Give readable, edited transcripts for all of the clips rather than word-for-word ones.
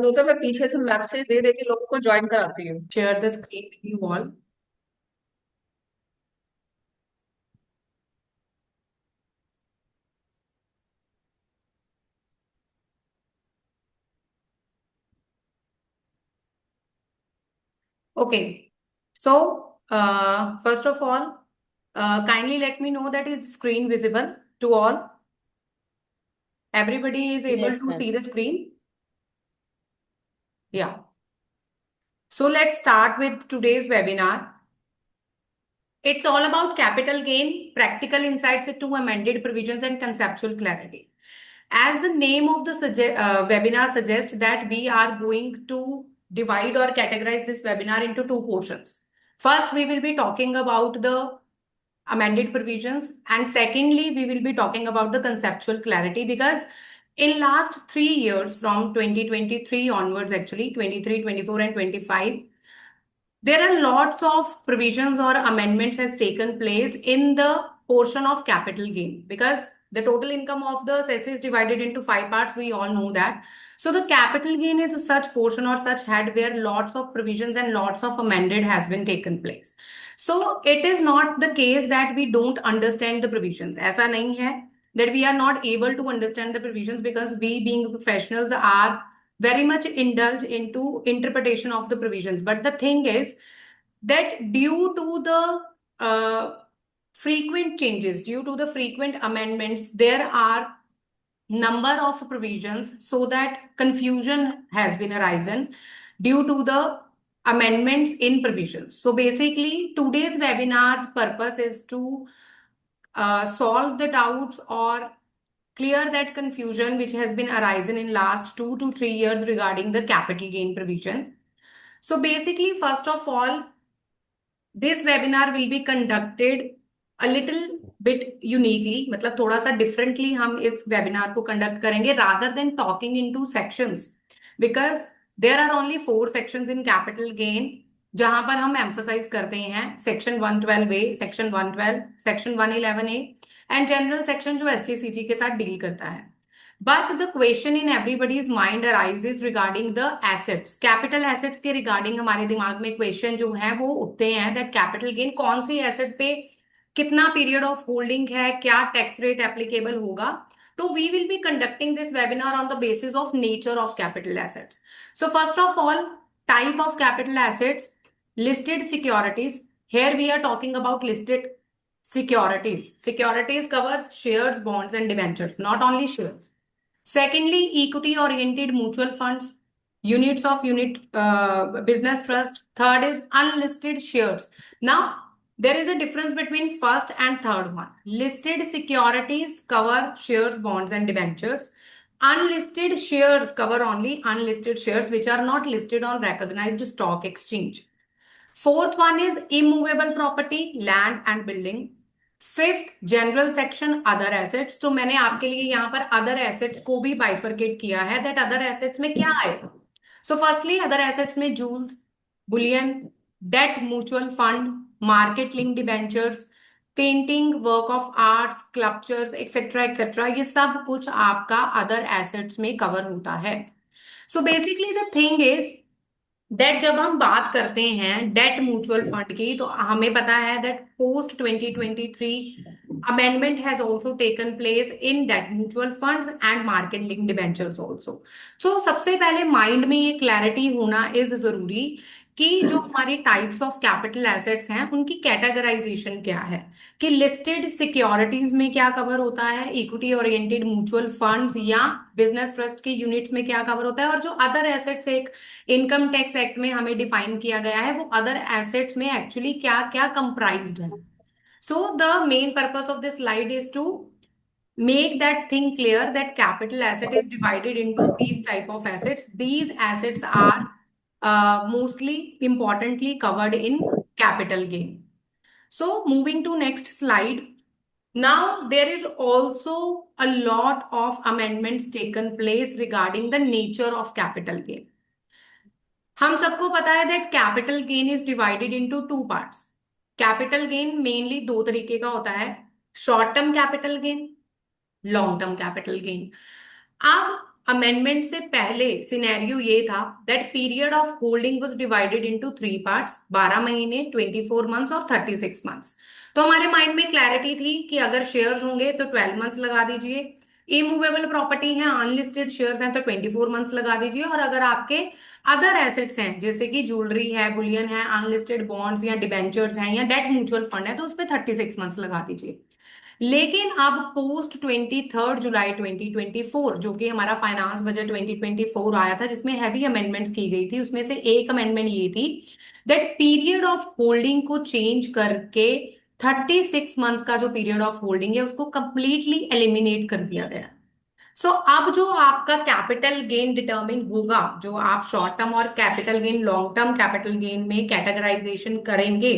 होता है, मैं पीछे से मैसेज दे दे के लोगों को ज्वाइन कराती हूँ। Share the screen with you all. Okay. So, first of all, kindly let me know that is screen visible to all. Everybody is able Yes, to ma'am. see the screen. Yeah. So let's start with today's webinar. It's all about capital gain, practical insights into amended provisions and conceptual clarity. As the name of the webinar suggests that we are going to divide or categorize this webinar into two portions. First, we will be talking about the amended provisions, and secondly, we will be talking about the conceptual clarity, because in last 3 years from 2023 onwards, actually 23, 24 and 25, there are lots of provisions or amendments has taken place in the portion of capital gain, because the total income of the cess is divided into five parts, we all know that. So the capital gain is such portion or such head where lots of provisions and lots of amended has been taken place. So it is not the case that we don't understand the provisions. ऐसा नहीं है that we are not able to understand the provisions, because we being professionals are very much indulge into interpretation of the provisions. But the thing is that due to the frequent changes, due to the frequent amendments, there are number of provisions, so that confusion has been arisen due to the amendments in provisions. So basically today's webinar's purpose is to solve the doubts or clear that confusion which has been arisen in last 2 to 3 years regarding the capital gain provision. So basically, first of all, this webinar will be conducted a little bit uniquely, मतलब थोड़ा सा differently हम इस webinar को conduct करेंगे rather than talking into sections, because there are only 4 sections in capital gain, जहां पर हम emphasize करते हैं section 112A, section 112, section 111A and general section जो STCG के साथ deal करता है. But the question in everybody's mind arises regarding the assets. Capital assets के regarding हमारे दिमाग में question जो है वो उठते हैं that capital gain कौन सी asset पे कितना period of holding है, क्या tax rate applicable होगा. तो we will be conducting this webinar on the basis of nature of capital assets. So first of all, type of capital assets, listed securities. Here we are talking about listed securities. Securities covers shares, bonds and debentures, not only shares. Secondly, equity oriented mutual funds, units of unit business trust. Third is unlisted shares. Now, there is a difference between first and third one. Listed securities cover shares, bonds, and debentures. Unlisted shares cover only unlisted shares which are not listed on recognized stock exchange. Fourth one is immovable property, land and building. Fifth general section other assets. तो मैंने आपके लिए यहाँ पर other assets को भी bifurcate किया है दैट अदर एसेट्स में क्या आएगा. सो फर्स्टली अदर एसेट्स में jewels, bullion, debt mutual fund, market link debentures, painting, work of arts, sculptures etcetera, ये सब कुछ आपका अदर एसेट्स में कवर होता है. So basically the thing is debt, जब हम बात करते हैं डेट म्यूचुअल फंड की, तो हमें पता है that post 2023 amendment has also taken place in debt mutual funds and market link debentures also. So सबसे पहले माइंड में ये क्लैरिटी होना इज जरूरी कि जो हमारी टाइप्स ऑफ कैपिटल एसेट्स हैं उनकी कैटेगराइजेशन क्या है, कि लिस्टेड सिक्योरिटीज में क्या कवर होता है, इक्विटी ओरिएंटेड म्यूचुअल फंड्स या बिजनेस ट्रस्ट के यूनिट्स में क्या कवर होता है, और जो अदर एसेट्स एक इनकम टैक्स एक्ट में हमें डिफाइन किया गया है वो अदर एसेट्स में एक्चुअली क्या क्या कंप्राइज्ड है. So the main purpose of this slide is to make that thing clear that capital asset is divided into these type of assets. These assets are mostly importantly covered in capital gain. So moving to next slide. Now there is also a lot of amendments taken place regarding the nature of capital gain. हम सबको पता है that capital gain is divided into two parts. Capital gain mainly दो तरीके का होता है, short term capital gain, long term capital gain. अब अमेंडमेंट से पहले सिनेरियो ये था that period of holding was divided into three parts, 12 महीने, 24 मंथ्स और 36 मंथ्स। तो हमारे माइंड में क्लैरिटी थी कि अगर शेयर्स होंगे तो 12 मंथ्स लगा दीजिए, इमूवेबल प्रॉपर्टी है, अनलिस्टेड शेयर्स हैं तो 24 मंथ्स लगा दीजिए, और अगर आपके अदर एसेट्स हैं जैसे कि ज्वेलरी है, बुलियन है, अनलिस्टेड बॉन्ड्स या डिबेंचर्स हैं या डेट म्यूचुअल फंड है तो उस पर 36 मंथ्स लगा दीजिए। लेकिन अब पोस्ट 23 जुलाई 2024 जो कि हमारा फाइनेंस बजट 2024 आया था जिसमें हैवी अमेंडमेंट्स की गई थी, उसमें से एक अमेंडमेंट ये थी दैट पीरियड ऑफ होल्डिंग को चेंज करके 36 मंथ्स का जो पीरियड ऑफ होल्डिंग है उसको कंप्लीटली एलिमिनेट कर दिया गया। सो अब जो आपका कैपिटल गेन डिटर्मिन होगा, जो आप शॉर्ट टर्म और capital gain, long term capital gain में कैटेगराइजेशन करेंगे,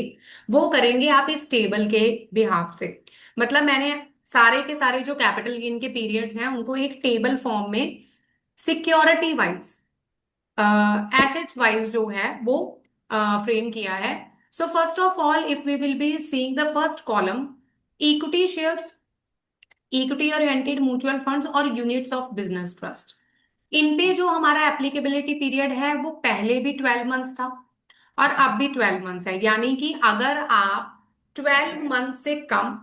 वो करेंगे आप इस टेबल के बिहाफ से। मतलब मैंने सारे के सारे जो कैपिटल गेन के पीरियड्स हैं उनको एक टेबल फॉर्म में सिक्योरिटी वाइज, एसेट्स वाइज जो है वो फ्रेम किया है। So first of all if we will be seeing the first column, equity shares, equity oriented mutual funds और यूनिट्स ऑफ बिजनेस ट्रस्ट, इन पे जो हमारा एप्लीकेबिलिटी पीरियड है वो पहले भी 12 मंथ्स था और अब भी 12 मंथ्स है। यानी कि अगर आप 12 मंथ से कम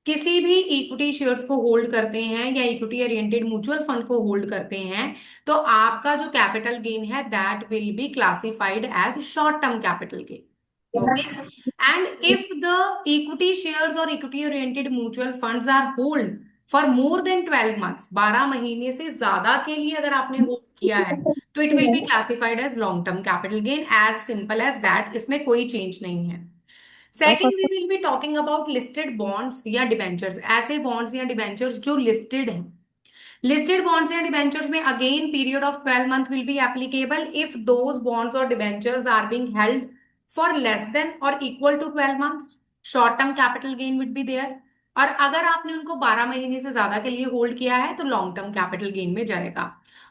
किसी भी इक्विटी शेयर्स को होल्ड करते हैं या इक्विटी ओरिएंटेड म्यूचुअल फंड को होल्ड करते हैं तो आपका जो कैपिटल गेन है that will be classified as short term capital gain. Okay, and if the equity shares और equity oriented mutual funds are hold for more than 12 months, 12 महीने से ज्यादा के लिए अगर आपने होल्ड किया है तो it will be classified as long term capital gain, as simple as that, इसमें कोई चेंज नहीं है। Second we will be talking about listed bonds या डिबेंचर्स, ऐसे बॉन्ड्स या डिबेंचर्स जो लिस्टेड हैं। लिस्टेड बॉन्ड्स या डिबेंचर्स में again period of 12 month will be applicable if those bonds और debentures are being held for less than और equal to 12 months, short term capital gain will be there. और अगर आपने उनको 12 महीने से ज्यादा के लिए होल्ड किया है तो लॉन्ग टर्म कैपिटल गेन में जाएगा।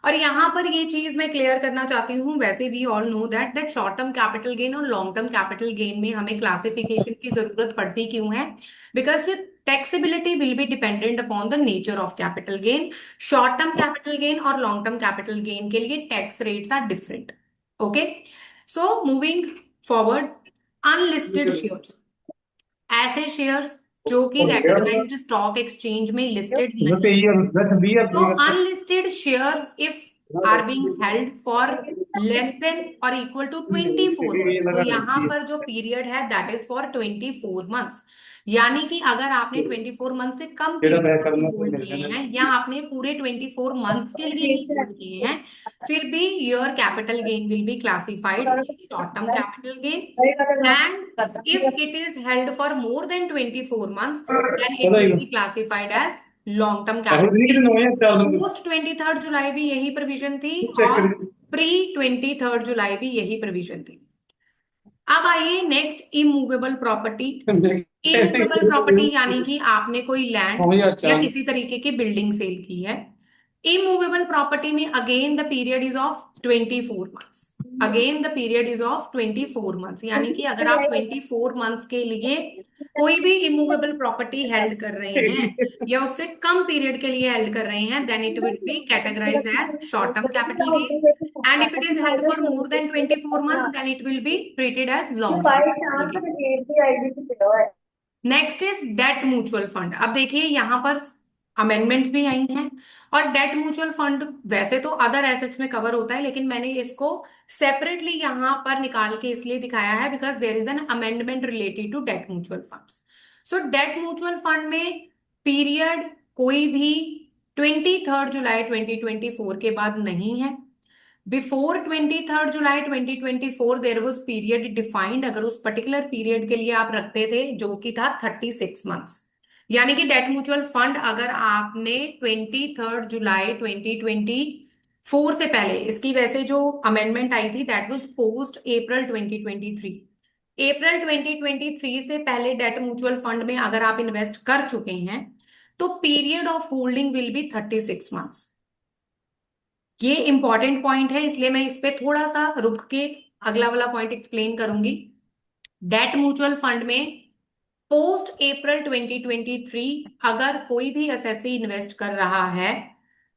और यहां पर ये चीज मैं क्लियर करना चाहती हूँ, वैसे we all know that that short term capital gain और लॉन्ग टर्म कैपिटल गेन में हमें क्लासिफिकेशन की जरूरत पड़ती क्यों है, because taxability will be dependent upon the nature of capital gain. Short term capital gain और लॉन्ग टर्म कैपिटल गेन के लिए tax rates are different. Okay, so moving forward, unlisted shares, ऐसे शेयर्स जो कि रिकॉग्नाइज्ड स्टॉक एक्सचेंज में listed नहीं। So unlisted shares, if are being held for less than or equal to 24 months, तो यहाँ पर जो पीरियड है दैट इज फॉर 24 मंथ्स। यानी कि अगर आपने 24 मंथ से कम पीरियड के लिए होल्ड किए हैं या आपने पूरे 24 मंथ्स के लिए ही होल्ड किए हैं, फिर भी your capital gain will be classified in short term capital gain, and if it is held for more than 24 months then it will be classified as long term capital. Post 23 जुलाई भी यही provision थी और pre 23 जुलाई भी यही provision थी। अब आइए next, immovable property. Immovable property यानी कि आपने कोई लैंड या किसी तरीके की बिल्डिंग सेल की है। इमूवेबल प्रॉपर्टी में again the period is of 24 months, again the period is of 24 months. यानी कि अगर आप 24 मंथ्स के लिए कोई भी इमूवेबल प्रॉपर्टी हेल्ड कर रहे हैं या उससे कम पीरियड के लिए हेल्ड कर रहे हैं then it will be categorise as short term capital gain, and if it is held for more than 24 months then it will be treated as long term capital gain। Next is date mutual fund. अब देखिए यहां पर amendments भी आई हैं और date mutual fund वैसे तो other assets में कवर होता है लेकिन मैंने इसको सेपरेटली यहां पर निकाल के इसलिए दिखाया है because there is an amendment related to debt mutual funds. So debt mutual fund में पीरियड कोई भी 23 जुलाई 2024 के बाद नहीं है। Before 23 July 2024 there was period defined, अगर उस पर्टिकुलर पीरियड के लिए आप रखते थे जो कि था 36 मंथ्स। यानी कि डेट म्यूचुअल फंड अगर आपने 23 जुलाई 2024 से पहले, इसकी वैसे जो अमेंडमेंट आई थी that was post April 2023, April 2023 से पहले डेट म्यूचुअल फंड में अगर आप इन्वेस्ट कर चुके हैं तो period of holding will be 36 months. ये इंपॉर्टेंट पॉइंट है इसलिए मैं इस पे थोड़ा सा रुक के अगला वाला पॉइंट एक्सप्लेन करूंगी। डेट म्यूचुअल फंड में पोस्ट अप्रैल 2023 अगर कोई भी एसएससी इन्वेस्ट कर रहा है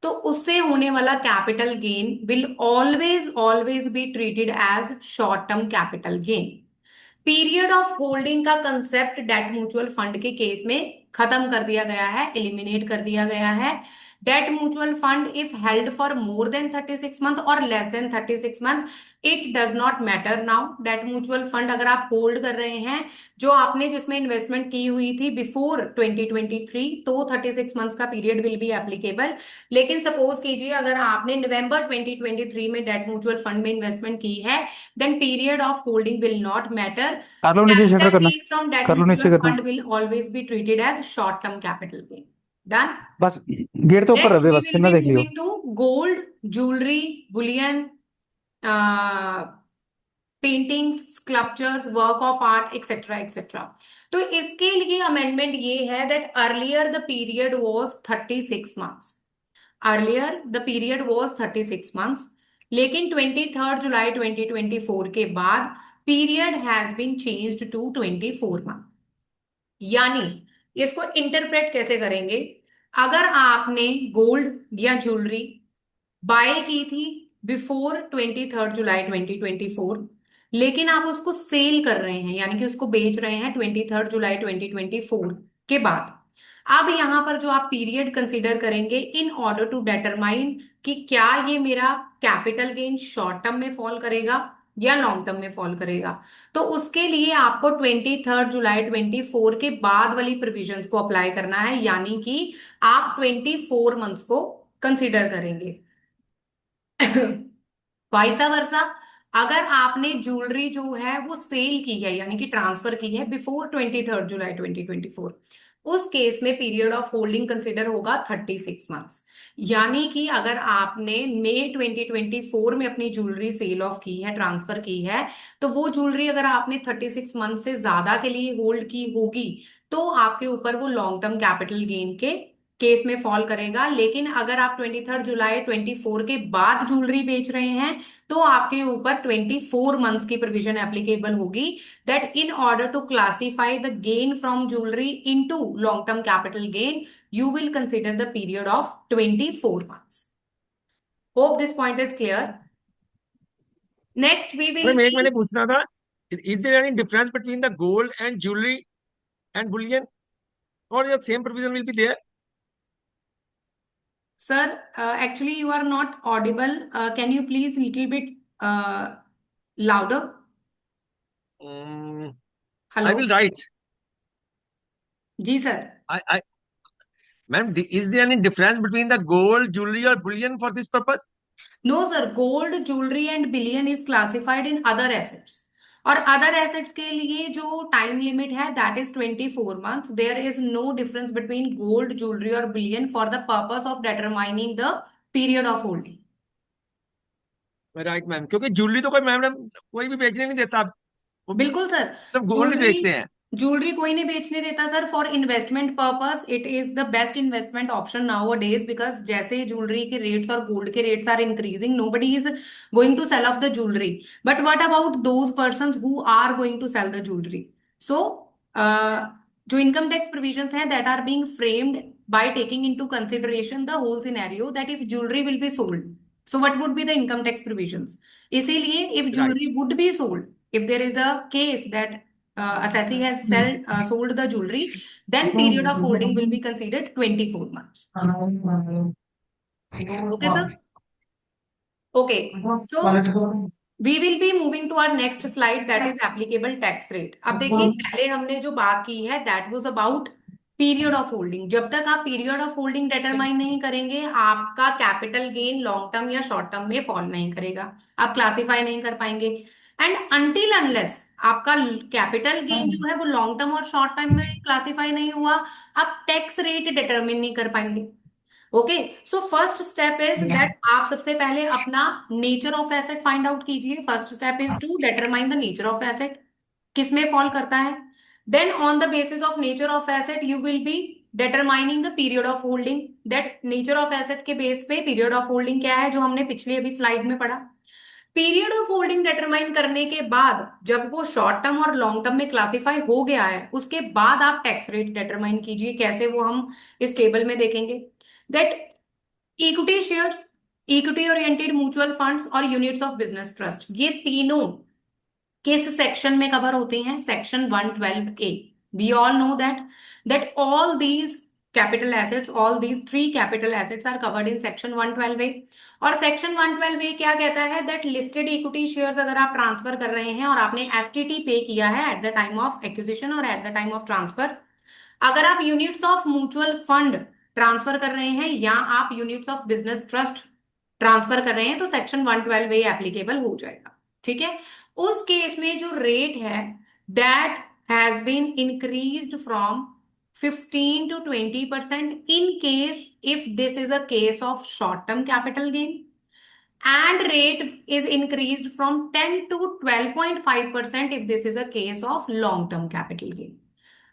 तो उससे होने वाला capital gain will always always be treated as short term capital gain. Period of holding का कंसेप्ट डेट म्यूचुअल फंड के केस में खत्म कर दिया गया है, एलिमिनेट कर दिया गया है। Debt mutual fund if held for more than 36 month और less than 36 month, it does not matter now. Debt mutual fund अगर आप होल्ड कर रहे हैं, जो आपने जिसमें इन्वेस्टमेंट की हुई थी बिफोर 2023, तो 36 मंथ्स का पीरियड विल बी एप्लीकेबल। लेकिन सपोज कीजिए अगर आपने नवंबर 2023 में डेट म्यूचुअल फंड में इन्वेस्टमेंट की है, then period of holding will not matter. कर लो नीचे शटर Capital करना, gain from that कर लो नीचे mutual करना। fund will always be treated as short-term capital gain. Done. बस गेट तो ऊपर Next, रहे, we बस फिर will ना be देख लियो। moving to gold, jewelry, bullion, uh, paintings, sculptures, work of art, etcetera etcetera. तो इसके लिए अमेंडमेंट ये है that earlier the period was 36 months. Earlier the period was 36 months, लेकिन 23 जुलाई 2024 के बाद period has been changed to 24 month. यानी इसको इंटरप्रेट कैसे करेंगे? अगर आपने गोल्ड या ज्वेलरी बाय की थी बिफोर 23 जुलाई 2024, लेकिन आप उसको सेल कर रहे हैं यानी कि उसको बेच रहे हैं 23 जुलाई 2024 के बाद, अब यहां पर जो आप पीरियड कंसीडर करेंगे इन ऑर्डर टू डिटरमाइन कि क्या ये मेरा कैपिटल गेन शॉर्ट टर्म में फॉल करेगा या लॉन्ग टर्म में फॉल करेगा, तो उसके लिए आपको 23 जुलाई 24 के बाद वाली प्रोविजंस को अप्लाई करना है, यानी कि आप 24 मंथ्स को कंसीडर करेंगे। वाइसा वर्सा, अगर आपने ज्वेलरी जो है वो सेल की है यानी कि ट्रांसफर की है बिफोर 23 जुलाई 2024, उस केस में पीरियड ऑफ होल्डिंग कंसिडर होगा 36 मंथ्स। यानी कि अगर आपने मई 2024 में अपनी ज्वेलरी सेल ऑफ की है, ट्रांसफर की है, तो वो ज्वेलरी अगर आपने 36 मंथ से ज्यादा के लिए होल्ड की होगी, तो आपके ऊपर वो लॉन्ग टर्म कैपिटल गेन के केस में फॉल करेगा। लेकिन अगर आप 23 जुलाई 24 के बाद ज्वेलरी बेच रहे हैं, तो आपके ऊपर 24 मंथ्स की प्रोविजन एप्लीकेबल होगी, that in order to classify the gain from jewellery into long term capital gain you will consider the period of 24 months. Hope this point is clear. Next we will ma'am एक बी, मैंने पूछना था, is there any difference between the gold and jewellery and bullion, और the same provision will be there? sir, actually you are not audible. Can you please little bit louder? I hello will write. जी sir. I ma'am, is there any difference between the gold, jewelry or bullion for this purpose? No sir, gold, jewellery and bullion is classified in other assets, और other assets के लिए जो time limit है that is 24 months. There is no difference between gold, jewellery और bullion for the purpose of determining the period of holding. Right ma'am, क्योंकि jewellery तो कोई ma'am कोई भी बेचने नहीं देता, वो बिल्कुल सर, सिर्फ गोल्ड ही ज्वेलरी, बेचते हैं। ज्वेलरी कोई नहीं बेचने देता sir. For investment purpose it is the best investment option nowadays, because जैसे ज्वेलरी के रेट्स और गोल्ड के rates are increasing, nobody is going to sell off the jewellery, but what about those persons who are going to sell the jewellery? So जो income tax provisions हैं that are being framed by taking into consideration the whole scenario that if jewelry will be sold, so what would be the income tax provisions? इसीलिए if right, jewelry would be sold, if there is a case that assessee has sold the jewelry, then period of holding will be considered 24 months. Okay, sir? Okay. So we will be moving to our next slide, that is applicable tax rate. अब देखिए पहले हमने जो बात की है that was about period of holding. जब तक आप पीरियड ऑफ होल्डिंग डिटरमाइन नहीं करेंगे, आपका कैपिटल गेन लॉन्ग टर्म या शॉर्ट टर्म में फॉल नहीं करेगा, आप क्लासिफाई नहीं कर पाएंगे। एंड अनटिल अनलेस आपका कैपिटल गेन जो है वो लॉन्ग टर्म और शॉर्ट टर्म में क्लासिफाई नहीं हुआ, आप टैक्स रेट डिटरमिन नहीं कर पाएंगे। Okay, so first step is that आप सबसे पहले अपना nature of asset find out कीजिए। First step is to determine the nature of asset, किसमें फॉल करता है। Then on the basis of nature of asset you will be determining the period of holding. That nature of asset के base पे period of holding क्या है, जो हमने पिछली अभी स्लाइड में पढ़ा। पीरियड ऑफ होल्डिंग डिटरमाइन करने के बाद जब वो शॉर्ट टर्म और लॉन्ग टर्म में क्लासिफाई हो गया है, उसके बाद आप टैक्स रेट डिटरमाइन कीजिए। कैसे, वो हम इस टेबल में देखेंगे। That equity shares, equity oriented mutual funds और यूनिट्स ऑफ बिजनेस ट्रस्ट, ये तीनों किस सेक्शन में कवर होते हैं? Section 112A. We all know that all these capital assets, all these 3 capital assets are covered in section 112A. और section 112A क्या कहता है? दैट लिस्टेड इक्विटी शेयर्स अगर आप ट्रांसफर कर रहे हैं और आपने एसटीटी पे किया है at the time of acquisition और at the time of transfer, अगर आप units of mutual fund transfer कर रहे हैं या आप units of business trust transfer कर रहे हैं, तो सेक्शन 112A एप्लीकेबल हो जाएगा। ठीक है, उस केस में जो रेट है that has been increased from 15 to 20% in case if this is a case of short term capital gain, and rate is increased from 10 to 12.5% if this is a case of long term capital gain.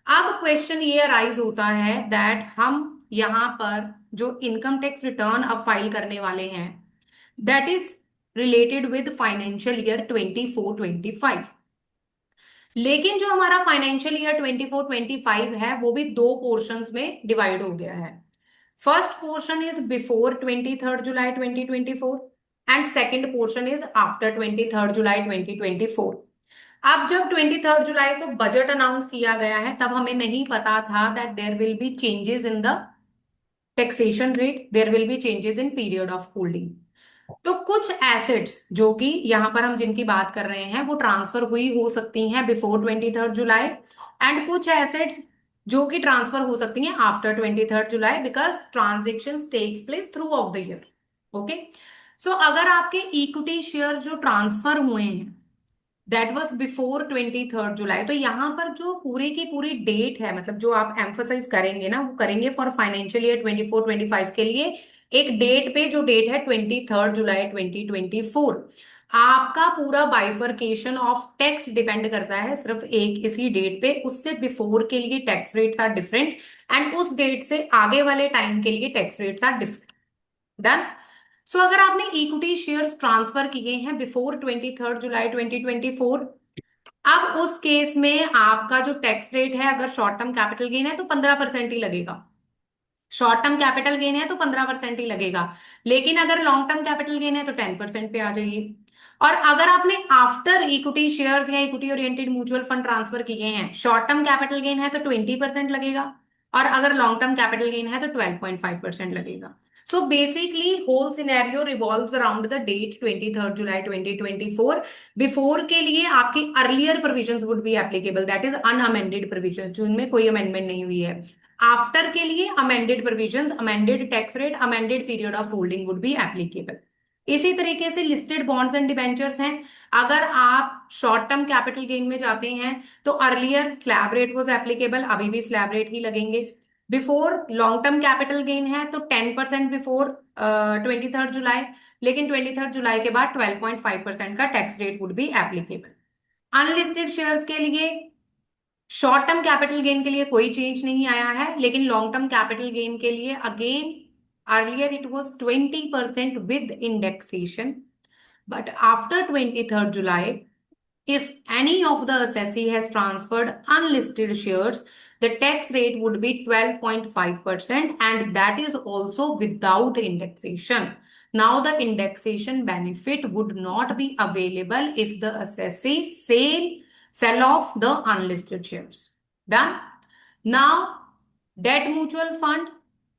अब question ये arise होता है that हम यहां पर जो income tax return अब file करने वाले हैं that is related with financial year 24-25, लेकिन जो हमारा फाइनेंशियल ईयर 24-25 है वो भी 2 पोर्शंस में डिवाइड हो गया है। First portion is before 23 July 2024 and second portion is after 23 जुलाई 2024। अब जब 23 जुलाई को बजट अनाउंस किया गया है तब हमें नहीं पता था that there will be changes in the taxation rate, there will be changes in period of holding. तो कुछ एसेट्स जो कि यहां पर हम जिनकी बात कर रहे हैं वो ट्रांसफर हुई हो सकती हैं बिफोर 23 जुलाई, एंड कुछ एसेट्स जो कि ट्रांसफर हो सकती हैं आफ्टर 23 जुलाई because transaction takes place throughout the year. Okay, so अगर आपके इक्विटी शेयर्स जो ट्रांसफर हुए हैं दैट वाज बिफोर 23 जुलाई, तो यहां पर जो पूरी की पूरी डेट है, मतलब जो आप एम्फोसाइज करेंगे ना वो करेंगे फॉर फाइनेंशियल ईयर 24-25 के लिए एक डेट पे, जो डेट है 23 जुलाई 2024। आपका पूरा बाइफर्केशन ऑफ टैक्स डिपेंड करता है सिर्फ एक इसी डेट पे, उससे बिफोर के लिए tax rates are different and उस डेट से आगे वाले टाइम के लिए tax rates are different. Done. So अगर आपने इक्विटी शेयर्स ट्रांसफर किए हैं बिफोर 23 जुलाई 2024, अब उस केस में आपका जो टैक्स रेट है अगर शॉर्ट टर्म कैपिटल गेन है तो 15% ही लगेगा। शॉर्ट टर्म कैपिटल गेन है तो 15% ही लगेगा, लेकिन अगर लॉन्ग टर्म कैपिटल गेन है तो 10% पे आ जाइए। और अगर आपने आफ्टर इक्विटी शेयर्स या equity oriented mutual fund transfer किए हैं, शॉर्ट टर्म कैपिटल गेन है तो 20% लगेगा, और अगर लॉन्ग टर्म कैपिटल गेन है तो 12.5% लगेगा। So basically whole scenario revolves around the date 23 July 2024। Before के लिए आपकी earlier provisions would be applicable, that is unamended provisions जिनमें कोई अमेंडमेंट नहीं हुई है। आफ्टर के लिए amended provisions, amended tax rate, amended period of holding would be applicable. इसी तरीके से लिस्टेड बॉन्ड्स एंड डिबेंचर्स हैं, अगर आप शॉर्ट टर्म कैपिटल गेन में जाते हैं तो earlier slab rate was applicable, अभी भी स्लैब रेट ही लगेंगे। Before long term capital gain है तो 10% बिफोर 23 जुलाई, लेकिन 23 जुलाई के बाद 12.5% का tax rate would be applicable. Unlisted shares के लिए शॉर्ट टर्म कैपिटल गेन के लिए कोई चेंज नहीं आया है, लेकिन लॉन्ग टर्म कैपिटल गेन के लिए again earlier it was 20% with indexation, but after 23 July if any of the assessee has transferred unlisted shares, the tax rate would be 12.5% and that is also without indexation. Now the indexation benefit would not be available if the assessee sell off the unlisted shares. Done? Now debt mutual fund.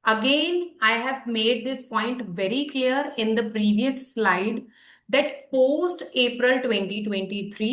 Again, I have made this point very clear in the previous slide that post April 2023,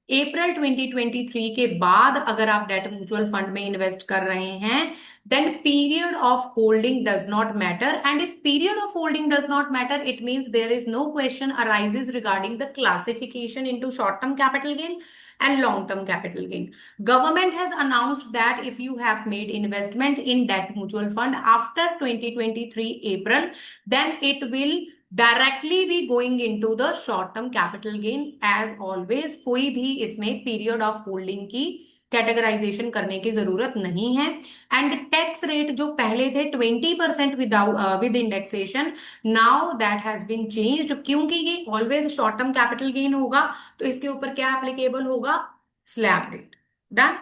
April 2023 के बाद अगर आप debt mutual fund में invest कर रहे हैं then period of holding does not matter, and if period of holding does not matter it means there is no question arises regarding the classification into short term capital gain and long term capital gain. Government has announced that if you have made investment in debt mutual fund after 2023 April, then it will directly be going into the short term capital gain as always. कोई भी इसमें period of holding की categorisation करने की जरूरत नहीं है, and tax rate जो पहले थे 20% with indexation, now that has been changed, क्योंकि ये always short term capital gain होगा तो इसके ऊपर क्या एप्लीकेबल होगा? Slab rate. Done.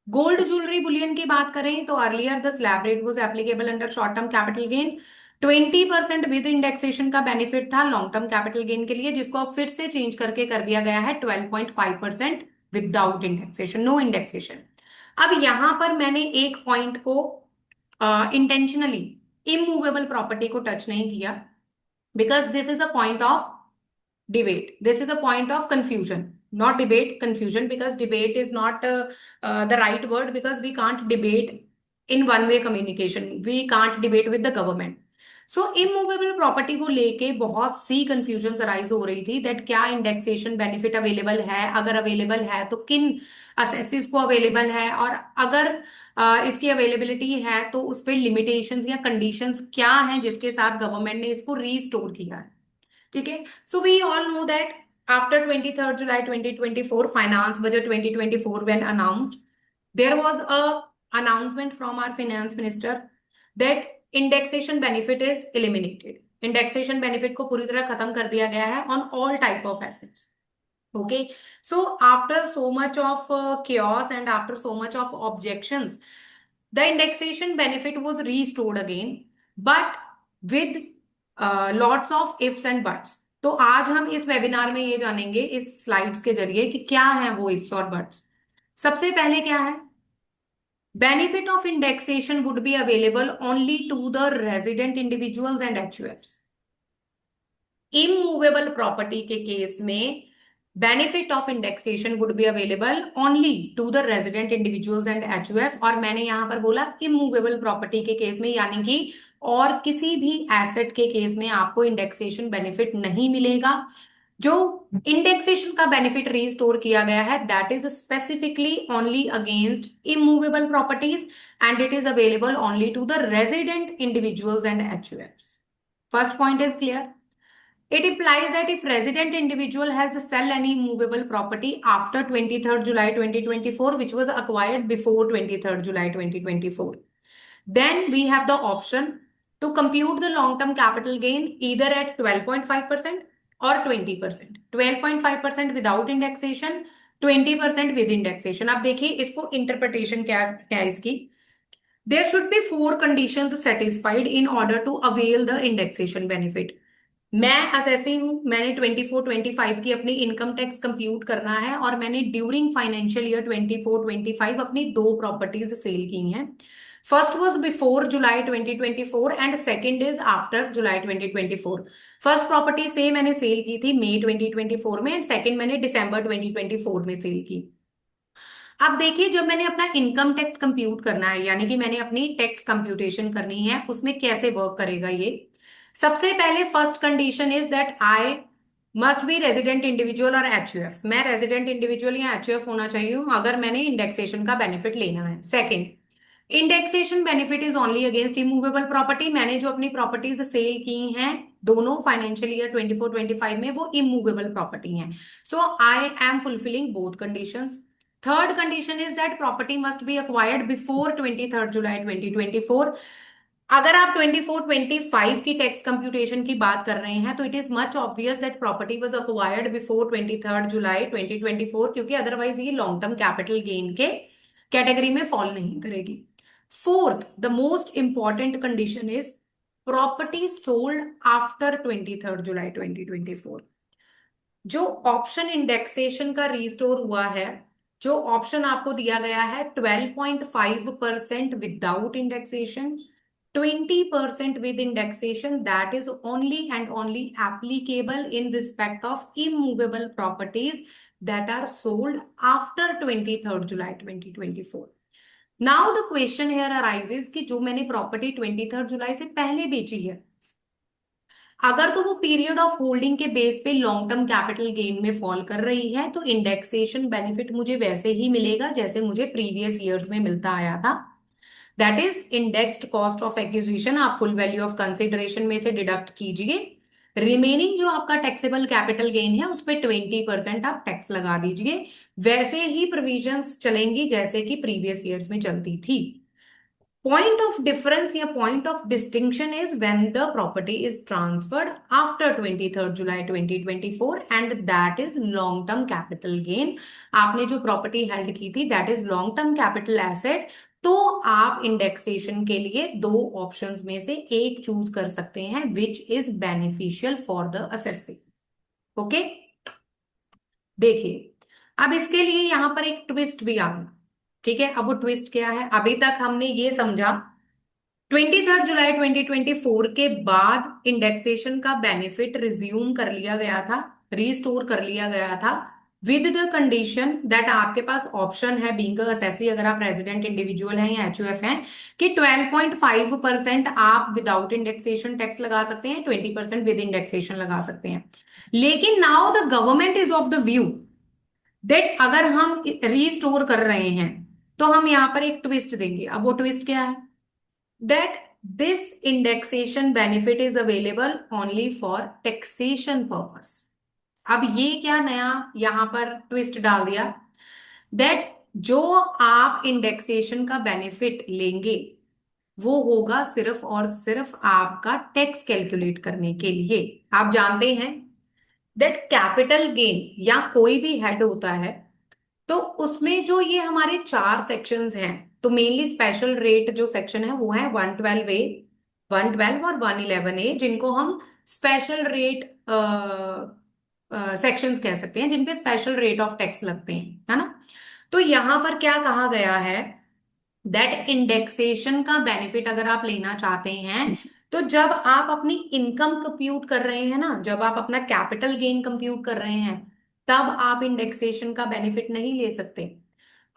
Gold jewellery bullion की बात करें तो earlier the slab rate was applicable under short term capital gain, 20% with indexation का बेनिफिट था लॉन्ग टर्म कैपिटल गेन के लिए, जिसको अब फिर से चेंज करके कर दिया गया है 12.5% विदाउट इंडेक्सेशन, नो इंडेक्सेशन। अब यहां पर मैंने एक पॉइंट को इंटेंशनली इमूवेबल प्रॉपर्टी को टच नहीं किया, because this is a point of debate, this is a point of confusion, not debate, confusion, because debate is not the right word, because we can't debate in one way communication, we can't debate with the government. So immovable property को लेके बहुत सी confusions arise हो रही थी, that क्या indexation benefit available है, अगर available है तो किन assesses को available है, और अगर इसकी availability है तो उस पर limitations या conditions क्या हैं जिसके साथ government ने इसको restore किया है। ठीक है, so we all know that after 23rd July 2024 finance budget 2024 when announced, there was a announcement from our finance minister that indexation benefit is eliminated, indexation benefit को पूरी तरह खत्म कर दिया गया है on all type of assets. Okay, so after so much of chaos and after so much of objections, the indexation benefit was restored again, but with lots of ifs and buts. तो आज हम इस webinar में ये जानेंगे इस slides के जरिए कि क्या है वो इफ्स और बट्स। सबसे पहले क्या है, benefit of indexation would be available only to the resident individuals and HUFs. Immovable property के केस में benefit of indexation would be available only to the resident individuals and HUF, और मैंने यहां पर बोला इमूवेबल प्रॉपर्टी के case में, यानी कि और किसी भी एसेट के केस में आपको इंडेक्सेशन बेनिफिट नहीं मिलेगा। जो इंडेक्सेशन का बेनिफिट रिस्टोर किया गया है that is specifically only against immovable properties and it is available only to the resident individuals and HUF. First point is clear. It implies that if resident individual has sell any movable property after 23rd July 2024, which was acquired before 23rd July 2024, then we have the option to compute the long-term capital gain either at 12.5% or 20%. 12.5% without indexation, 20% with indexation. अब देखिए इसको interpretation क्या है इसकी। There should be 4 conditions satisfied in order to avail the indexation benefit. मैं assessee हूं, मैंने 24-25 की अपनी इनकम टैक्स कंप्यूट करना है, और मैंने ड्यूरिंग फाइनेंशियल ईयर 24-25 अपनी 2 प्रॉपर्टीज सेल की हैं। First was before July 2024 and second is after July 2024। First property से मैंने सेल की थी मई 2024 में, एंड सेकंड मैंने दिसंबर 2024 में सेल की। अब देखिए, जब मैंने अपना इनकम टैक्स कंप्यूट करना है, यानी कि मैंने अपनी टैक्स कंप्यूटेशन करनी है, उसमें कैसे वर्क करेगा ये। सबसे पहले first condition is that I must be resident individual और एचयूएफ। मैं रेजिडेंट इंडिविजुअल या एचयूएफ होना चाहिए अगर मैंने इंडेक्सेशन का बेनिफिट लेना है। Second, indexation benefit is only against immovable property. मैंने जो अपनी प्रॉपर्टीज सेल की हैं दोनों फाइनेंशियल ईयर 24-25 में, वो इमूवेबल प्रॉपर्टी हैं। So I am fulfilling both conditions. Third condition is that property must be acquired before 23rd July 2024। अगर आप 24-25 की टैक्स कंप्यूटेशन की बात कर रहे हैं तो it is much obvious that property was acquired before 23rd July 2024, क्योंकि अदरवाइज ये लॉन्ग टर्म कैपिटल गेन के कैटेगरी में फॉल नहीं करेगी। Fourth, the most important condition is property sold after 23rd July 2024। जो ऑप्शन इंडेक्सेशन का restore हुआ है, जो ऑप्शन आपको दिया गया है 12.5% without indexation, 20% with indexation, that is only and only applicable in respect of immovable properties that are sold after 23rd July 2024. Now the question here arises कि जो मैंने प्रॉपर्टी 23rd जुलाई से पहले बेची है, अगर तो वो पीरियड ऑफ होल्डिंग के बेस पे लॉन्ग टर्म कैपिटल गेन में फॉल कर रही है, तो इंडेक्सेशन बेनिफिट मुझे वैसे ही मिलेगा जैसे मुझे प्रीवियस ईयर्स में मिलता आया था। That is indexed cost of acquisition. आप फुल वैल्यू ऑफ कंसिडरेशन में से डिडक्ट कीजिए, रिमेनिंग जो आपका टैक्सेबल कैपिटल गेन है उस पर 20% आप टैक्स लगा दीजिए। वैसे ही प्रोविजंस चलेंगी जैसे कि प्रीवियस ईयर्स में चलती थी। Point of difference या point of distinction is when the property is transferred after 23rd July 2024 and that is long-term capital gain. आपने जो प्रॉपर्टी हेल्ड की थी that is long-term capital asset, तो आप इंडेक्सेशन के लिए दो ऑप्शंस में से एक चूज कर सकते हैं which is beneficial for the assessee. Okay, देखिए अब इसके लिए यहां पर एक ट्विस्ट भी आ गया। ठीक है, अब वो ट्विस्ट क्या है? अभी तक हमने ये समझा 23 जुलाई 2024 के बाद इंडेक्सेशन का बेनिफिट रिज्यूम कर लिया गया था, रीस्टोर कर लिया गया था, विद द कंडीशन दैट आपके पास ऑप्शन है बीइंग असेसी, अगर आप रेजिडेंट इंडिविजुअल हैं या एचयूएफ हैं, कि 12.5% आप विदाउट इंडेक्सेशन टैक्स लगा सकते हैं, 20% विद इंडेक्सेशन लगा सकते हैं। लेकिन now the government is of the view that अगर हम रीस्टोर कर रहे हैं तो हम यहां पर एक ट्विस्ट देंगे। अब वो ट्विस्ट क्या है? That this indexation benefit is available only for taxation purpose. अब ये क्या नया यहां पर ट्विस्ट डाल दिया? दैट जो आप इंडेक्सेशन का बेनिफिट लेंगे वो होगा सिर्फ और सिर्फ आपका टैक्स कैलकुलेट करने के लिए। आप जानते हैं दैट कैपिटल गेन या कोई भी हेड होता है तो उसमें जो ये हमारे चार सेक्शंस हैं, तो मेनली स्पेशल रेट जो सेक्शन है वो है 112A, 112 और 111A, जिनको हम स्पेशल रेट सेक्शंस कह सकते हैं, जिन पे स्पेशल रेट ऑफ टैक्स लगते हैं, है ना। तो यहां पर क्या कहा गया है? दैट इंडेक्सेशन का बेनिफिट अगर आप लेना चाहते हैं तो जब आप अपनी इनकम कंप्यूट कर रहे हैं ना, जब आप अपना कैपिटल गेन कंप्यूट कर रहे हैं, तब आप इंडेक्सेशन का बेनिफिट नहीं ले सकते।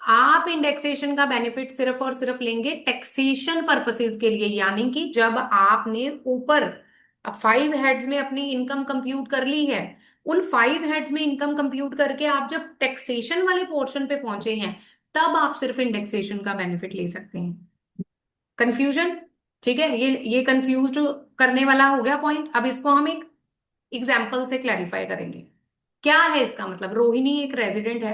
आप इंडेक्सेशन का बेनिफिट सिर्फ और सिर्फ लेंगे टैक्सेशन पर्पसेस के लिए, यानी कि जब आपने ऊपर 5 हेड्स में अपनी इनकम कंप्यूट कर ली है, उन 5 हेड्स में इनकम कंप्यूट करके आप जब टैक्सेशन वाले पोर्शन पे पहुंचे हैं, तब आप सिर्फ इंडेक्सेशन का बेनिफिट ले सकते हैं। कंफ्यूजन? ठीक है, ये कंफ्यूज करने वाला हो गया पॉइंट। अब इसको हम एक एग्जाम्पल से क्लैरिफाई करेंगे। क्या है इसका मतलब? रोहिणी एक रेजिडेंट है,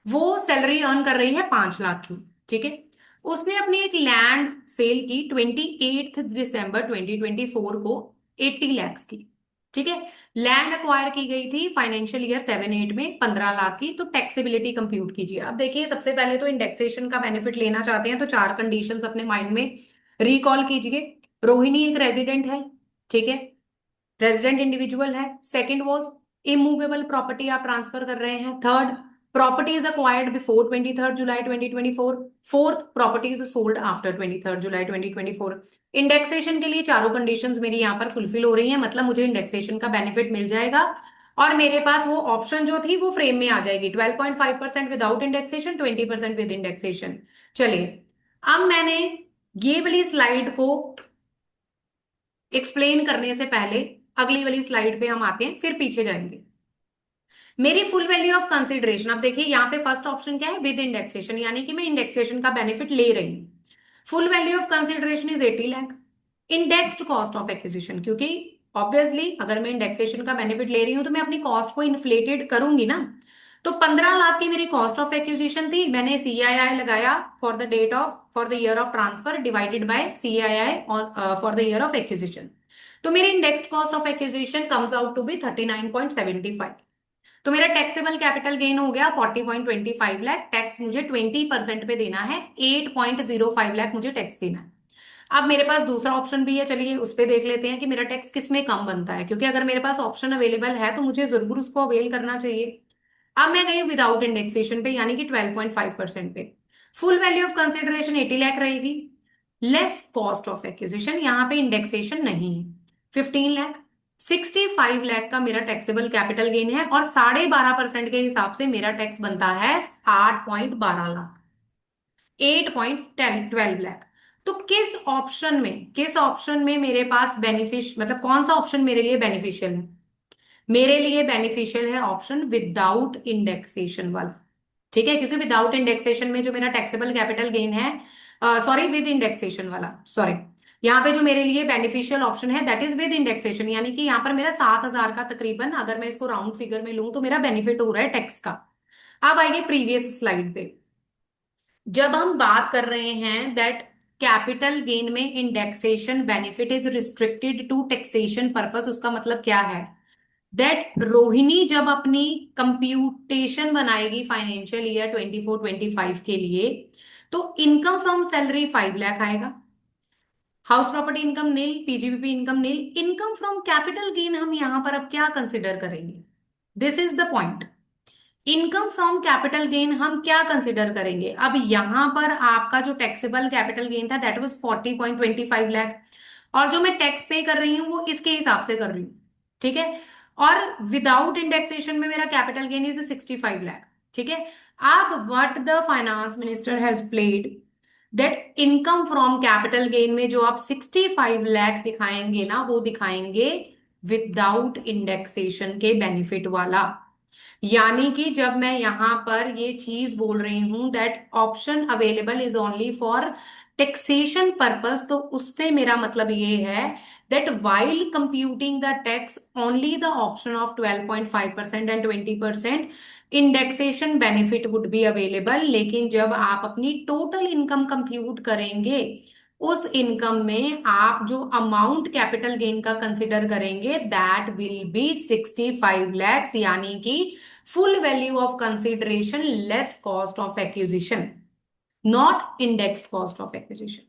वो सैलरी अर्न कर रही है 5 लाख की। ठीक है, उसने अपनी एक लैंड सेल की 28 दिसंबर 2024 को 80 लाख की। ठीक है, लैंड अक्वायर की गई थी फाइनेंशियल ईयर 7-8 में 15 लाख की। तो टैक्सेबिलिटी कंप्यूट कीजिए। अब देखिए, सबसे पहले तो इंडेक्सेशन का बेनिफिट लेना चाहते हैं तो चार कंडीशंस अपने माइंड में रिकॉल कीजिए। रोहिणी एक रेजिडेंट है, ठीक है, रेजिडेंट इंडिविजुअल है। सेकंड वाज इमूवेबल प्रॉपर्टी आप ट्रांसफर कर रहे हैं। Third, property is acquired before 23 July 2024। Fourth, property is sold after 23 July 2024। Indexation के लिए चारों कंडीशंस मेरी यहां पर फुलफिल हो रही हैं, मतलब मुझे इंडेक्सेशन का बेनिफिट मिल जाएगा और मेरे पास वो ऑप्शन जो थी वो फ्रेम में आ जाएगी, 12.5% विदाउट इंडेक्सेशन, 20% विद इंडेक्सेशन। चलिए, अब मैंने ये वाली स्लाइड को एक्सप्लेन करने से पहले अगली वाली स्लाइड पे हम आते हैं, फिर पीछे जाएंगे। मेरी फुल वैल्यू ऑफ कंसिडरेशन, अब देखिए यहाँ पे फर्स्ट ऑप्शन क्या है? विद इंडेक्सेशन, यानी कि मैं इंडेक्सेशन का बेनिफिट ले रही हूँ। Full value of consideration is 80 lakh. Indexed cost of acquisition, क्योंकि ऑब्वियसली अगर मैं इंडेक्सेशन का बेनिफिट ले रही हूं तो मैं अपनी कॉस्ट को इन्फ्लेटेड करूंगी ना। तो 15 लाख की मेरी कॉस्ट ऑफ एक्विजिशन थी, मैंने CII लगाया for the date of for the year of transfer divided by CII for the year of acquisition. तो मेरी indexed cost of acquisition comes out to be 39.75। तो मेरा टैक्सेबल कैपिटल गेन हो गया 40.25 lakh. Tax मुझे 20% पे देना है, 8.05 लाख मुझे टैक्स देना है। अब मेरे पास दूसरा ऑप्शन भी है, चलिए उस पे देख लेते हैं कि मेरा टैक्स किस में कम बनता है, क्योंकि अगर मेरे पास ऑप्शन अवेलेबल है तो मुझे जरूर उसको अवेल करना चाहिए। अब मैं गई विदाउट इंडेक्सेशन पे, यानी कि 12.5% पे। Full value of consideration 80 lakh रहेगी, लेस कॉस्ट ऑफ एक्विजिशन, यहाँ पे इंडेक्सेशन नहीं है, 15 लाख। 65 लाख का मेरा टैक्सेबल कैपिटल गेन है और 12.5% के हिसाब से मेरा टैक्स बनता है 8.12 लाख, 8.12 लाख। तो किस ऑप्शन में मेरे पास मतलब कौन सा ऑप्शन मेरे लिए बेनिफिशियल है? मेरे लिए बेनिफिशियल है ऑप्शन विदाउट इंडेक्सेशन वाला। ठीक है, क्योंकि विदाउट इंडेक्सेशन में जो मेरा टैक्सेबल कैपिटल गेन है, सॉरी विद इंडेक्सेशन वाला, सॉरी, यहाँ पे जो मेरे लिए बेनिफिशियल ऑप्शन है दैट इज विद इंडेक्सेशन, यानी कि यहाँ पर मेरा 7,000 का तकरीबन, अगर मैं इसको राउंड फिगर में लूं तो मेरा बेनिफिट हो रहा है टैक्स का। अब आइए प्रीवियस स्लाइड पे। जब हम बात कर रहे हैं दैट कैपिटल गेन में indexation benefit is restricted to taxation purpose, उसका मतलब क्या है? दैट रोहिणी जब अपनी कंप्यूटेशन बनाएगी फाइनेंशियल ईयर 24-25 के लिए, तो इनकम फ्रॉम सैलरी 5 लाख आएगा, house property income nil, PGBP income nil, income from capital gain हम यहां पर अब क्या कंसिडर करेंगे? This is the point. Income from capital gain हम क्या कंसिडर करेंगे? अब यहां पर आपका जो टैक्सेबल कैपिटल गेन था दैट वाज 40.25 लाख, और जो मैं टैक्स पे कर रही हूँ वो इसके हिसाब से कर रही हूँ, ठीक है। और विदाउट इंडेक्सेशन में मेरा कैपिटल गेन इज 65 लाख, ठीक है। अब what the finance minister has played that income from capital gain में जो आप 65 लाख दिखाएंगे ना, वो दिखाएंगे विदाउट इंडेक्सेशन के बेनिफिट वाला। यानी कि जब मैं यहां पर ये चीज बोल रही हूं that option available is only for taxation purpose, तो उससे मेरा मतलब ये है that while computing the tax only the option of 12.5% and 20% indexation benefit would be available. लेकिन जब आप अपनी टोटल इनकम कंप्यूट करेंगे, उस इनकम में आप जो अमाउंट कैपिटल गेन का कंसिडर करेंगे दैट विल बी 65 लैक्स, यानी कि full value of consideration less cost of acquisition, not indexed cost of acquisition.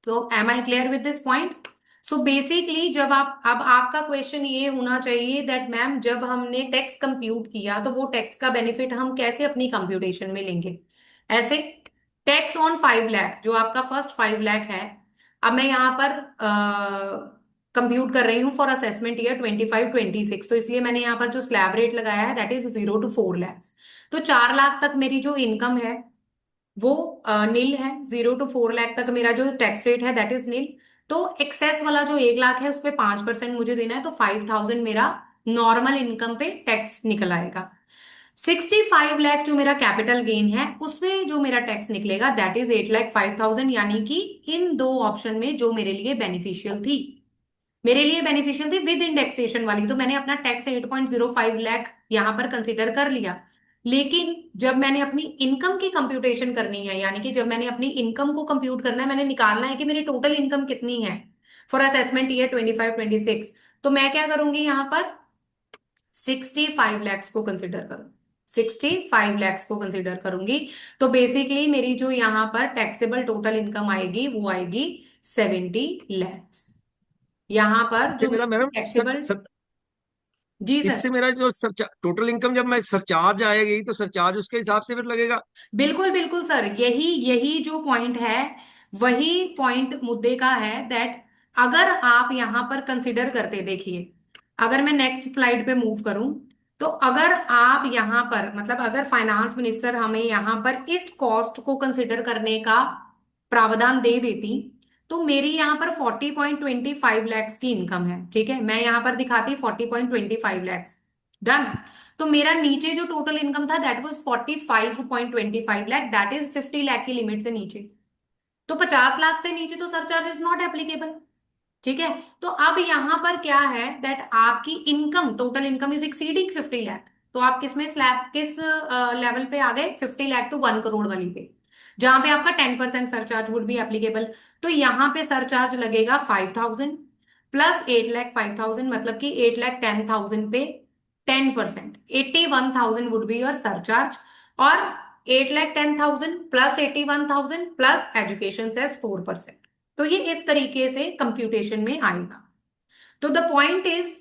So am I clear with this point? So basically जब आप, अब आपका क्वेश्चन ये होना चाहिए दैट मैम जब हमने टैक्स कंप्यूट किया तो वो टैक्स का बेनिफिट हम कैसे अपनी कंप्यूटेशन में लेंगे? ऐसे टैक्स ऑन 5 लाख जो आपका फर्स्ट 5 लाख है, अब मैं यहां पर कंप्यूट कर रही हूँ फॉर असेसमेंट ईयर 25-26, तो इसलिए मैंने यहाँ पर जो स्लैब रेट लगाया है दैट इज 0 to 4 लाख। तो 4 लाख तक मेरी जो इनकम है वो नील है, 0 to 4 लाख तक मेरा जो टैक्स रेट है दैट इज नील। तो एक्सेस वाला जो 1 लाख है उस पर 5% मुझे देना है, तो 5,000 मेरा नॉर्मल इनकम पे टैक्स निकल आएगा। 65 लाख जो मेरा कैपिटल गेन है उसमें जो मेरा टैक्स निकलेगा दैट इज 8,05,000, यानी कि इन दो ऑप्शन में जो मेरे लिए बेनिफिशियल थी, मेरे लिए बेनिफिशियल थी विद इंडेक्सेशन वाली, तो मैंने अपना टैक्स 8.05 लाख यहां पर कंसिडर कर लिया। लेकिन जब मैंने अपनी इनकम की कंप्यूटेशन करनी है, यानी कि जब मैंने अपनी इनकम को कंप्यूट करना है, मैंने निकालना है कि मेरी टोटल इनकम कितनी है फॉर असेसमेंट ईयर 25-26, तो मैं क्या करूंगी यहां पर 65 लैक्स को कंसिडर करूं, 65 लैक्स को कंसिडर करूंगी। तो बेसिकली मेरी जो यहां पर टैक्सेबल टोटल इनकम आएगी वो आएगी 70 लैक्स। यहां पर इससे जो मेरा मैडम टैक्सेबल, जी सर, इससे मेरा जो टोटल इनकम जब मैं सरचार्ज आएगी तो सरचार्ज उसके हिसाब से फिर लगेगा। बिल्कुल बिल्कुल सर, यही यही जो पॉइंट है वही पॉइंट मुद्दे का है दैट अगर आप यहां पर कंसिडर करते, देखिए अगर मैं नेक्स्ट स्लाइड पे मूव करूं, तो अगर आप यहां पर मतलब अगर फाइनेंस मिनिस्टर हमें यहां पर इस कॉस्ट को कंसिडर करने का प्रावधान दे देती, तो मेरी यहां पर 40.25 लैक्स की इनकम है, ठीक है, मैं यहां पर दिखाती 40.25 लैक्स, डन। तो मेरा नीचे जो टोटल इनकम था that was 45.25 lakh, that is 50 lakh की लिमिट से नीचे, तो 50 लाख से नीचे तो सरचार्ज इज नॉट एप्लीकेबल, ठीक है। तो अब यहां पर क्या है दैट आपकी income, total income is exceeding 50 lakh, तो आप किस में स्लैब किस लेवल पे आ गए? 50 लाख टू 1 करोड़ वाली पे, जहां पे आपका 10% सरचार्ज वुड बी एप्लीकेबल। तो यहां पे सरचार्ज लगेगा 5,000 प्लस 8,05,000, मतलब कि 8,10,000 पे 10%, 81,000 वुड बी योर सरचार्ज, और 8,10,000 प्लस 81,000 प्लस एजुकेशन सेस 4%। तो ये इस तरीके से कंप्यूटेशन में आएगा। तो द पॉइंट इज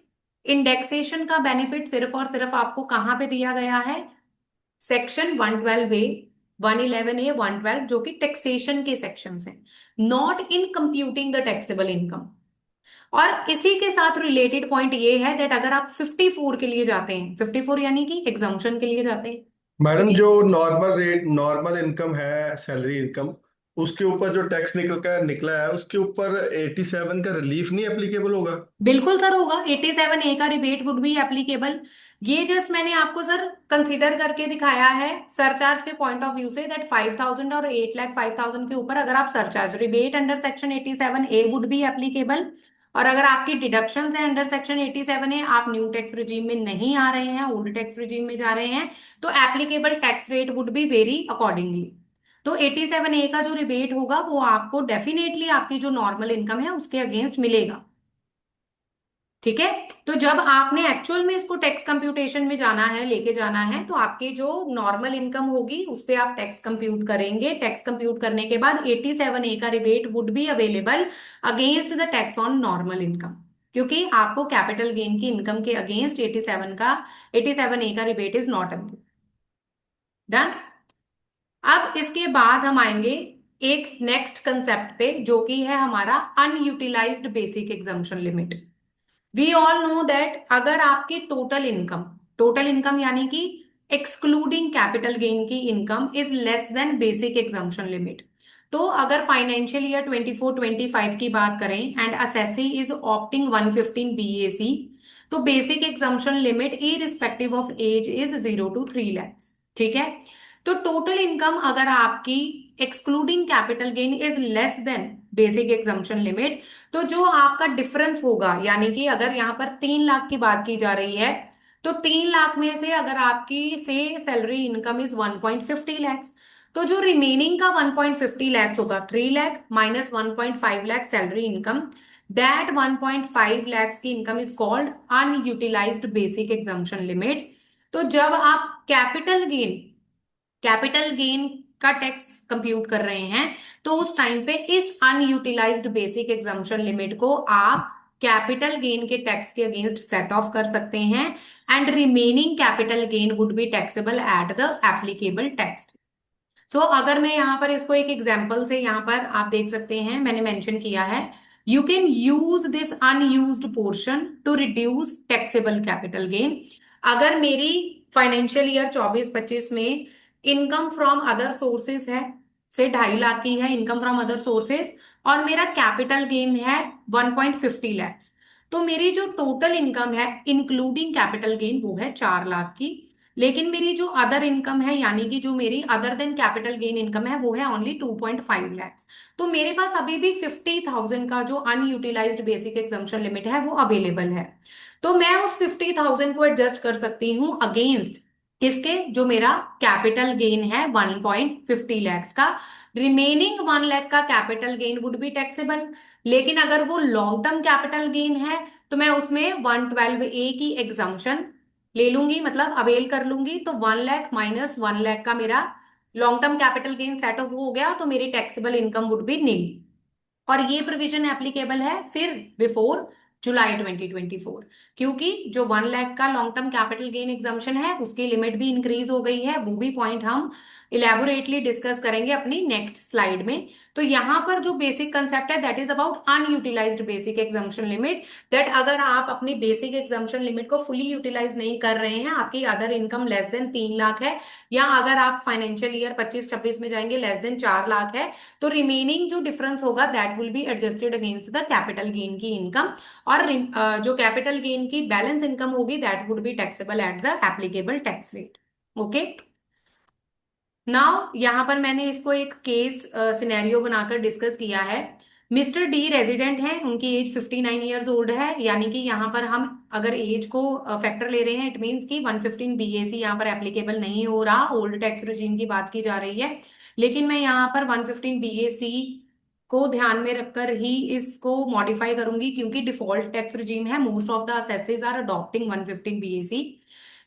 इंडेक्सेशन का बेनिफिट सिर्फ और सिर्फ आपको कहां पे दिया गया है? सेक्शन 112A, 111A, 112 जो कि टैक्सेशन के सेक्शंस हैं, not in computing the taxable income. और इसी के साथ रिलेटेड पॉइंट ये है दैट अगर आप 54 के लिए जाते हैं, 54 यानी कि एग्जाम्पशन के लिए जाते हैं, मैडम ठीक है? जो नॉर्मल रेट नॉर्मल इनकम है सैलरी इनकम, उसके ऊपर जो टैक्स निकला है उसके ऊपर 87 का रिलीफ नहीं एप्लीकेबल होगा? बिल्कुल सर होगा, 87A का रिबेट वुड बी एप्लीकेबल। ये जस्ट मैंने आपको सर कंसिडर करके दिखाया है सरचार्ज के point of view say that 5,000 और 8,05,000 के ऊपर अगर आप surcharge rebate under section 87A would be applicable, और अगर आपकी डिडक्शन है अंडर सेक्शन 87A, आप न्यू टैक्स रिजीम में नहीं आ रहे हैं, ओल्ड टैक्स रिजीम में जा रहे हैं, तो applicable tax rate would be very accordingly. तो 87A का जो रिबेट होगा वो आपको डेफिनेटली आपकी जो नॉर्मल इनकम है उसके अगेंस्ट मिलेगा। ठीक है। तो जब आपने एक्चुअल में इसको टैक्स कंप्यूटेशन में जाना है, लेके जाना है, तो आपकी जो नॉर्मल इनकम होगी उस पे आप टैक्स कंप्यूट करेंगे। टैक्स कंप्यूट करने के बाद 87A का rebate would be available against the tax on normal income, क्योंकि आपको कैपिटल गेन की इनकम के अगेंस्ट 87A का rebate is not available. Done. अब इसके बाद हम आएंगे एक नेक्स्ट कंसेप्ट पे, जो कि है हमारा unutilised basic exemption limit. We all know that अगर आपकी टोटल इनकम यानी कि एक्सक्लूडिंग कैपिटल गेन की income is less than basic exemption limit, तो अगर फाइनेंशियल ईयर 24-25 की बात करें and assessee is opting 115 BAC, तो basic exemption limit irrespective of age is 0 to 3 lakhs। ठीक है। तो टोटल इनकम अगर आपकी excluding capital gain is less than basic exemption limit, तो जो आपका डिफरेंस होगा, यानी कि अगर यहाँ पर 3 लाख की बात की जा रही है, तो 3 लाख में से अगर आपकी से सैलरी इनकम इज 1.50 लैक्स, तो जो रिमेनिंग का 1.50 लैक्स होगा, 3 lakh minus 1.5 lakh salary income, that 1.5 lakhs की income is called unutilised basic exemption limit. तो जब आप कैपिटल गेन का टैक्स कंप्यूट कर रहे हैं, तो उस टाइम पे इस अनयूटिलाइज्ड बेसिक एग्जम्पशन लिमिट को आप कैपिटल गेन के टैक्स के अगेंस्ट सेट ऑफ कर सकते हैं, and remaining capital gain would be taxable at the applicable tax. So अगर मैं यहाँ पर इसको एक एग्जाम्पल से, यहाँ पर आप देख सकते हैं मैंने मेंशन किया है, you can use this unused portion to reduce taxable capital gain. अगर मेरी फाइनेंशियल ईयर 24-25 में इनकम फ्रॉम अदर सोर्सेज है, से 2.5 लाख की है इनकम फ्रॉम अदर सोर्सेज, और मेरा कैपिटल गेन है 1.50 लैक्स, तो मेरी जो टोटल इनकम है इंक्लूडिंग कैपिटल गेन वो है 4 लाख की। लेकिन मेरी जो अदर इनकम है, यानी कि जो मेरी other than capital gain income है, वो है ओनली 2.5 लैक्स। तो मेरे पास अभी भी 50,000 का जो अनयूटिलाइज्ड बेसिक एग्जम्पशन लिमिट है वो अवेलेबल है। तो मैं उस 50,000 को एडजस्ट कर सकती हूँ अगेंस्ट किसके, जो मेरा कैपिटल गेन है 1.50 लैक्स का। रिमेनिंग 1 लाख का capital gain would be taxable. लेकिन अगर वो लॉन्ग टर्म कैपिटल गेन है, तो मैं उसमें 112A की एग्जम्पशन ले लूंगी, मतलब अवेल कर लूंगी। तो 1 लाख माइनस 1 लाख का मेरा long term capital gain set of हो गया, तो मेरी taxable income would B Neil. और ये प्रोविजन एप्लीकेबल है फिर बिफोर जुलाई 2024, क्योंकि जो 1 लाख का long term capital gain exemption है उसकी लिमिट भी इंक्रीज हो गई है। वो भी पॉइंट हम इलेबोरेटली डिस्कस करेंगे अपनी नेक्स्ट स्लाइड में। तो यहां पर जो बेसिक कंसेप्ट है that is about unutilised basic exemption limit, that अगर आप अपनी बेसिक एग्जम्पशन लिमिट को फुली यूटिलाइज नहीं कर रहे हैं, आपकी other income less than 3 lakh है, या अगर आप फाइनेंशियल ईयर 25-26 में जाएंगे लेस देन 4 लाख है, तो रिमेनिंग जो डिफरेंस होगा that will be adjusted against the capital gain की इनकम, और जो कैपिटल गेन की बैलेंस इनकम होगी that would be taxable at the applicable tax rate. Okay. Now यहां पर मैंने इसको एक केस सिनेरियो बनाकर डिस्कस किया है। मिस्टर डी रेजिडेंट हैं, उनकी एज 59 ईयर्स ओल्ड है, यानी कि यहाँ पर हम अगर एज को फैक्टर ले रहे हैं, इट मीन्स कि 115 BAC यहाँ पर एप्लीकेबल नहीं हो रहा, ओल्ड टैक्स रिजीम की बात की जा रही है। लेकिन मैं यहाँ पर 115 BAC को ध्यान में रखकर ही इसको मॉडिफाई करूंगी, क्योंकि डिफॉल्ट टैक्स रिजीम है, most of the assessees are adopting 115 BAC।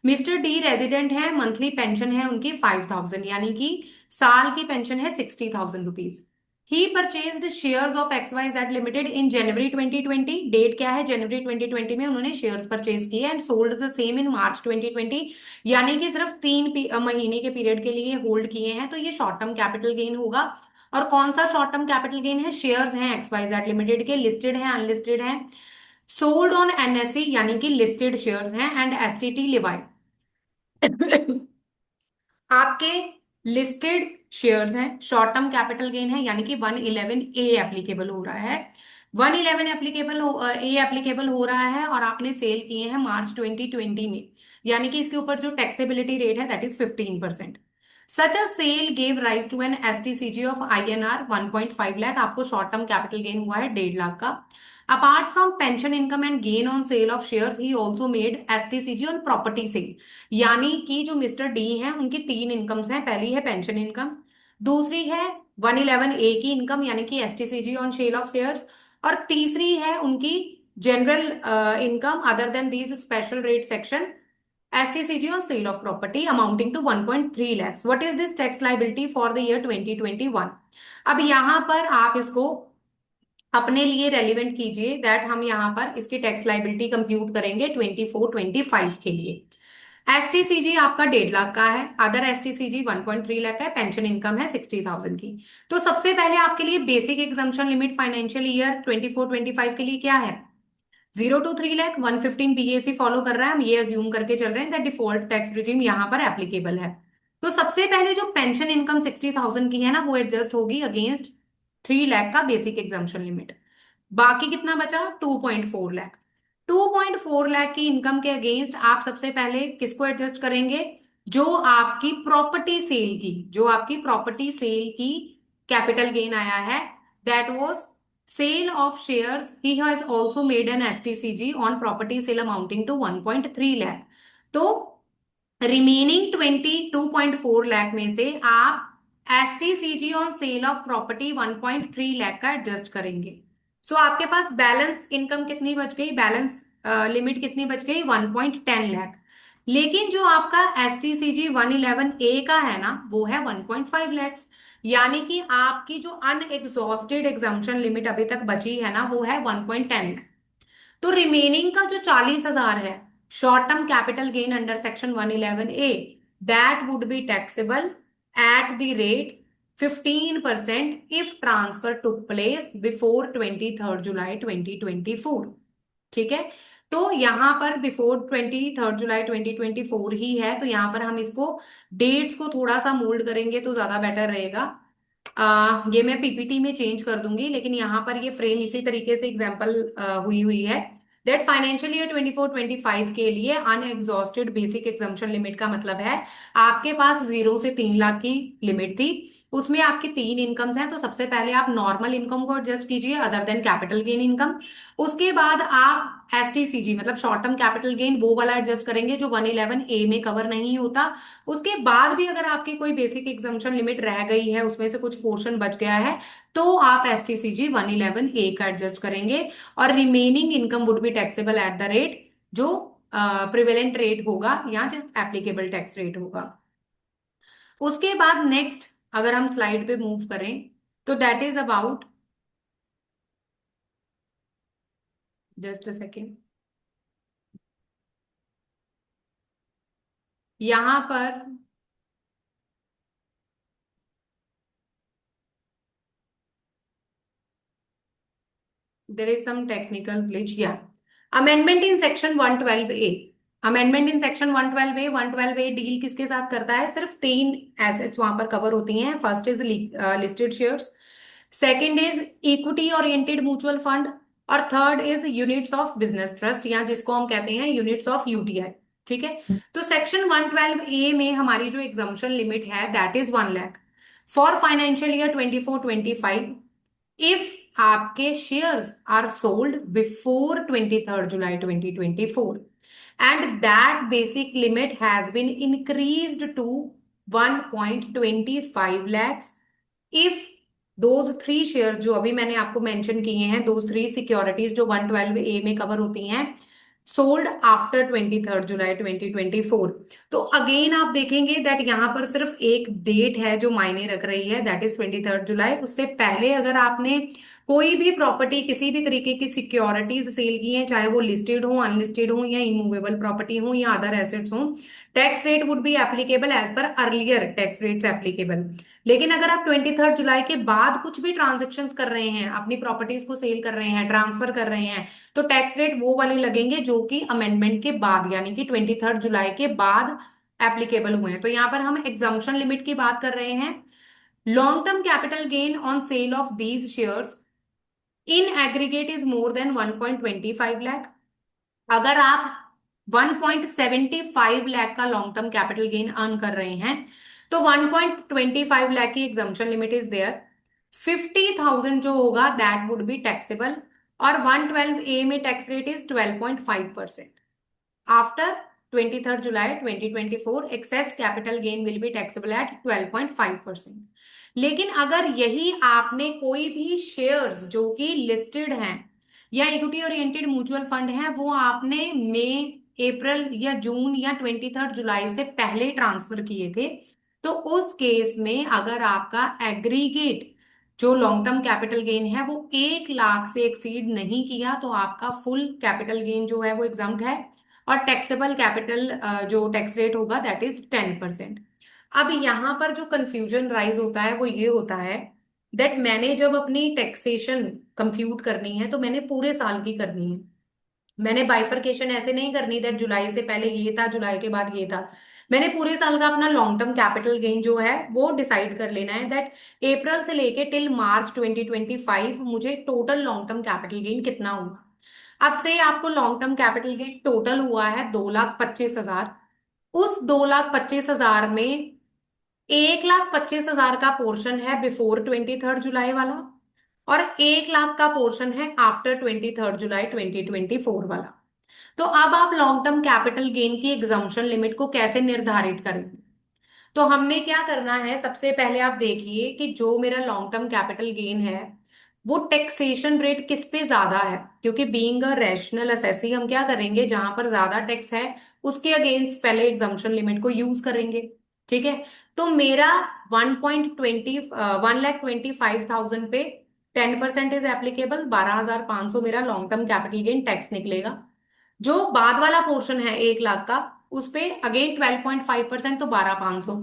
Mister D resident है, मंथली पेंशन है उनकी 5,000, यानी कि साल की पेंशन है 60,000 rupees. He purchased shares of XYZ limited in January 2020। Date क्या है, जनवरी 2020 में उन्होंने शेयर्स परचेज किए and sold the same in March 2020, यानी कि सिर्फ 3 महीने के पीरियड के लिए होल्ड किए हैं, तो ये शॉर्ट टर्म कैपिटल गेन होगा। और कौन सा शॉर्ट टर्म कैपिटल गेन है, शेयर्स हैं XYZ लिमिटेड के, लिस्टेड हैं अनलिस्टेड हैं, सोल्ड ऑन NSE यानी कि लिस्टेड शेयर्स हैं, एंड STT लिवाइड आपके लिस्टेड शेयर्स हैं, शॉर्ट टर्म कैपिटल गेन है, यानी कि 111A एप्लीकेबल हो रहा है। 111 एप्लीकेबल हो रहा है, और आपने सेल किए हैं मार्च 2020 में, यानी कि इसके ऊपर जो टैक्सेबिलिटी रेट है that is 15%। Such a sale gave rise to an STCG of INR 1.5 lakh, आपको शॉर्ट टर्म कैपिटल गेन हुआ है 1.5 लाख का। Apart from pension income and gain on sale of shares, he also made STCG on property sale, यानी कि जो mister D हैं उनकी 3 incomes हैं। पहली है पेंशन इनकम, दूसरी है 111A की इनकम यानी कि STCG on sale of shares, और तीसरी है उनकी general income other than these special rate section, STCG on sale of property amounting to 1.3 lakhs. What is this tax liability for the year 2021? अब यहाँ पर आप इसको अपने लिए रेलिवेंट कीजिए, दैट हम यहाँ पर इसकी टैक्स लाइबिलिटी कंप्यूट करेंगे 24-25 के लिए। एसटीसीजी आपका 1.5 लाख का है, अदर एसटीसीजी 1.3 लाख का है, पेंशन इनकम है 60,000 की। तो सबसे पहले आपके लिए basic exemption limit financial year 24-25 के लिए क्या है? 0 to 3 लाख 115 बीएसी फॉलो कर रहा है, हम ये अज्यूम करके चल रहे हैं दैट डिफॉल्ट टैक्स रिजीम यहाँ पर एप्लीकेबल है। तो सबसे पहले जो पेंशन इनकम 60,000 की है ना, वो एडजस्ट होगी अगेंस्ट 3 लाख का बेसिक एग्जम्पशन लिमिट। बाकी कितना बचा? 2.4 लाख। 2.4 लाख की इनकम के अगेंस्ट आप सबसे पहले किसको एडजस्ट करेंगे? जो आपकी प्रॉपर्टी सेल की, जो आपकी प्रॉपर्टी सेल की कैपिटल गेन आया है, that was sale of shares. He has also made an STCG on property sale amounting to 1.3 lakh. तो रिमेनिंग 22.4 लाख में से आप STCG on sale of property 1.3 lakh का एडजस्ट करेंगे। सो आपके पास बैलेंस इनकम कितनी बच गई? बैलेंस लिमिट कितनी बच गई? 1.10 लाख। लेकिन जो आपका STCG 111A का है ना, वो है 1.5 लाख। यानी कि आपकी जो अनएग्जॉस्टेड एग्जम्पशन लिमिट अभी तक बची है ना, वो है 1.10 लाख। तो रिमेनिंग का जो 40,000 है short term capital gain under section 111A, that would be taxable at the rate 15% if transfer took place before 23 जुलाई 2024। ठीक है, तो यहां पर बिफोर 23 जुलाई 2024 ही है, तो यहां पर हम इसको डेट्स को थोड़ा सा मोल्ड करेंगे तो ज्यादा बेटर रहेगा। ये मैं पीपीटी में चेंज कर दूंगी, लेकिन यहाँ पर ये फ्रेम इसी तरीके से एग्जांपल हुई है दैट फाइनेंशियल ईयर 24-25 के लिए अनएग्जॉस्टेड बेसिक एग्जम्पशन लिमिट का मतलब है आपके पास 0 से 3 लाख की लिमिट थी, उसमें आपकी 3 इनकम्स हैं। तो सबसे पहले आप नॉर्मल इनकम को एडजस्ट कीजिए other than capital gain income. उसके बाद आप एसटीसीजी मतलब शॉर्ट टर्म कैपिटल गेन वो वाला एडजस्ट करेंगे जो 111A में कवर नहीं होता। उसके बाद भी अगर आपकी कोई बेसिक एग्जम्पशन लिमिट रह गई है, उसमें से कुछ पोर्शन बच गया है, तो आप एसटीसीजी 111A का एडजस्ट करेंगे और remaining income would be taxable at the rate जो प्रिवेलेंट रेट होगा या जो एप्लीकेबल टैक्स रेट होगा। उसके बाद नेक्स्ट अगर हम स्लाइड पे मूव करें तो that is about, just a second, यहां पर there is some technical glitch. Yeah, amendment in section 112A, amendment in section 112A। 112A deal किसके साथ करता है? सिर्फ 3 एसेट्स वहां पर कवर होती हैं। First is listed shares, second is equity oriented mutual fund, और third is units of business trust या जिसको हम कहते हैं यूनिट्स ऑफ यूटीआई। ठीक है, तो सेक्शन 112A में हमारी जो एग्जम्पशन लिमिट है that is 1 lakh for financial year 24-25 if आपके shares are sold before 23 July 2024 and that basic limit has been increased to 1.25 lakhs if those 3 shares जो अभी मैंने आपको मेंशन किए हैं, those 3 सिक्योरिटीज जो 112A में कवर होती हैं, सोल्ड आफ्टर 23 जुलाई 2024। तो अगेन आप देखेंगे दैट यहां पर सिर्फ एक डेट है जो मायने रख रही है, दैट इज 23 जुलाई। उससे पहले अगर आपने कोई भी प्रॉपर्टी किसी भी तरीके की सिक्योरिटीज सेल की है, चाहे वो लिस्टेड हो, अनलिस्टेड हो या इमूवेबल प्रॉपर्टी हो या अदर एसेट्स हो, tax rate would be applicable as per earlier tax rates applicable. लेकिन अगर आप 23 जुलाई के बाद कुछ भी ट्रांजेक्शन कर रहे हैं, अपनी प्रॉपर्टीज को सेल कर रहे हैं, ट्रांसफर कर रहे हैं, तो टैक्स रेट वो वाले लगेंगे जो कि अमेंडमेंट के बाद यानी कि 23 जुलाई के बाद एप्लीकेबल हुए हैं। तो यहाँ पर हम एग्जम्पशन लिमिट की बात कर रहे हैं। Long term capital gain on sale of these shares in aggregate is more than 1.25 lakh. अगर आप 1.75 लाख का long term capital gain earn कर रहे हैं तो 1.25 लाख की एग्जम्पशन लिमिट इज देयर। 50,000 जो होगा दैट वुड बी टैक्सेबल और 112A में tax rate is 12.5%। After 23 July 2024 excess capital gain will be taxable at 12.5%। लेकिन अगर यही आपने कोई भी शेयर्स जो कि लिस्टेड हैं या इक्विटी ओरिएंटेड म्यूचुअल फंड है वो आपने मई, अप्रैल या जून या 23 जुलाई से पहले ट्रांसफर किए थे, तो उस केस में अगर आपका एग्रीगेट जो लॉन्ग टर्म कैपिटल गेन है वो 1 लाख से एक्सीड नहीं किया, तो आपका फुल कैपिटल गेन जो है वो एग्जम्प्ट है, और टैक्सेबल कैपिटल जो टैक्स रेट होगा दैट इज 10%। अब यहाँ पर जो कंफ्यूजन राइज होता है वो ये होता है दैट मैंने जब अपनी टैक्सेशन कंप्यूट करनी है तो मैंने पूरे साल की करनी है, मैंने बाइफरकेशन ऐसे नहीं करनी दैट जुलाई से पहले ये था जुलाई के बाद ये था, मैंने पूरे साल का अपना लॉन्ग टर्म कैपिटल गेन जो है वो डिसाइड कर लेना है दैट अप्रैल से लेके टिल मार्च 2025 मुझे total long term capital gain कितना हुआ। अब से आपको long term capital gain total हुआ है 2,25,000, उस 2,25,000 में 1,25,000 का पोर्शन है बिफोर 23 जुलाई वाला, और 1 लाख का पोर्शन है आफ्टर 23 जुलाई 2024 वाला। तो अब आप लॉन्ग टर्म कैपिटल गेन की एग्जम्पशन लिमिट को कैसे निर्धारित करेंगे? तो हमने क्या करना है, सबसे पहले आप देखिए कि जो मेरा लॉन्ग टर्म कैपिटल गेन है वो टैक्सेशन रेट किस पे ज्यादा है, क्योंकि बीइंग अ रैशनल असेसी हम क्या करेंगे, जहां पर ज्यादा टैक्स है उसके अगेंस्ट पहले एग्जम्पशन लिमिट को यूज करेंगे। ठीक है, तो मेरा 1,25,000 पे 10% इज एप्लीकेबल, 12,500 मेरा long term capital gain tax निकलेगा। जो बाद वाला पोर्शन है 1 लाख का, उस पे अगेन 12.5%, तो 12,500।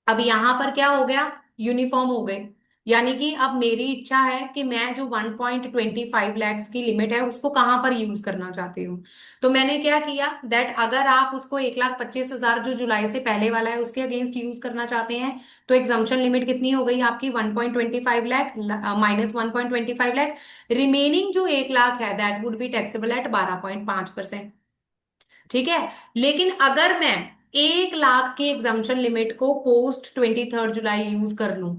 अब यहां पर क्या हो गया, यूनिफॉर्म हो गए, यानी कि अब मेरी इच्छा है कि मैं जो 1.25 लैक्स की लिमिट है उसको कहां पर यूज करना चाहती हूँ। तो मैंने क्या किया दैट अगर आप उसको 1,25,000 जो जुलाई से पहले वाला है उसके अगेंस्ट यूज करना चाहते हैं, तो एग्जम्पशन लिमिट कितनी हो गई आपकी, 1.25 लाख माइनस 1.25 लाख, रिमेनिंग जो 1 लाख है that would be taxable at 12.5%। ठीक है, लेकिन अगर मैं 1 लाख की एग्जम्पशन लिमिट को पोस्ट 23 जुलाई यूज कर लूं,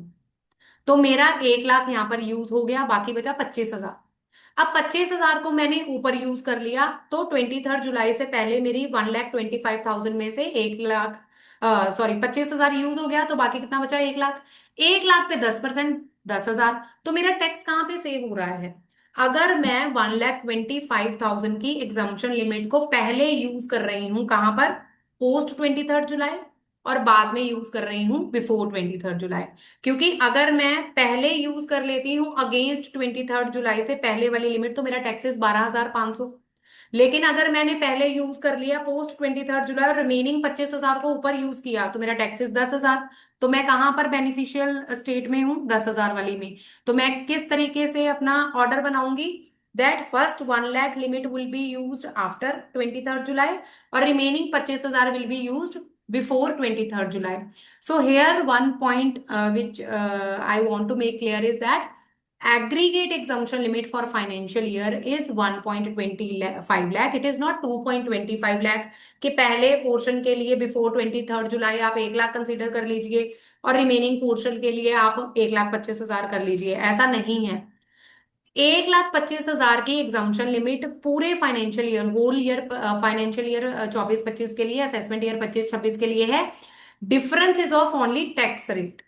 तो मेरा 1 लाख यहां पर यूज हो गया, बाकी बचा 25,000। अब 25,000 को मैंने ऊपर यूज कर लिया, तो 23 जुलाई से पहले मेरी 1,25,000 में से 1 लाख, सॉरी 25,000 यूज हो गया, तो बाकी कितना बचा, 1 लाख। 1 लाख पे 10%, 10,000, तो मेरा टैक्स कहां पे सेव हो रहा है, अगर मैं 1,25,000 की एग्जम्पशन लिमिट को पहले यूज कर रही हूं कहां पर, पोस्ट 23 जुलाई, और बाद में यूज कर रही हूं बिफोर 23 जुलाई। क्योंकि अगर मैं पहले यूज कर लेती हूँ अगेंस्ट 23 जुलाई से पहले वाली लिमिट, तो मेरा टैक्सेस 12,500, लेकिन अगर मैंने पहले यूज कर लिया पोस्ट 23 जुलाई और रिमेनिंग 25,000 को ऊपर यूज किया, तो मेरा टैक्सेस 10,000। तो मैं कहां पर बेनिफिशियल स्टेट में हूं, 10,000 वाली में। तो मैं किस तरीके से अपना ऑर्डर बनाऊंगी, that first 1 lakh limit will be used after 23 जुलाई, और remaining 25,000 will be used before 23rd July. So here one point which I want to make clear is that aggregate exemption limit for financial year is 1.25 lakh. It is not 2.25 lakh कि पहले portion के लिए before 23rd जुलाई आप 1 lakh consider कर लीजिए और remaining portion के लिए आप 1,25,000 कर लीजिए, ऐसा नहीं है। 1,25,000 की एग्जाम्पशन लिमिट पूरे financial year, whole year financial year 24-25 के लिए, असेसमेंट ईयर 25-26 के लिए है। Difference is of only tax rate,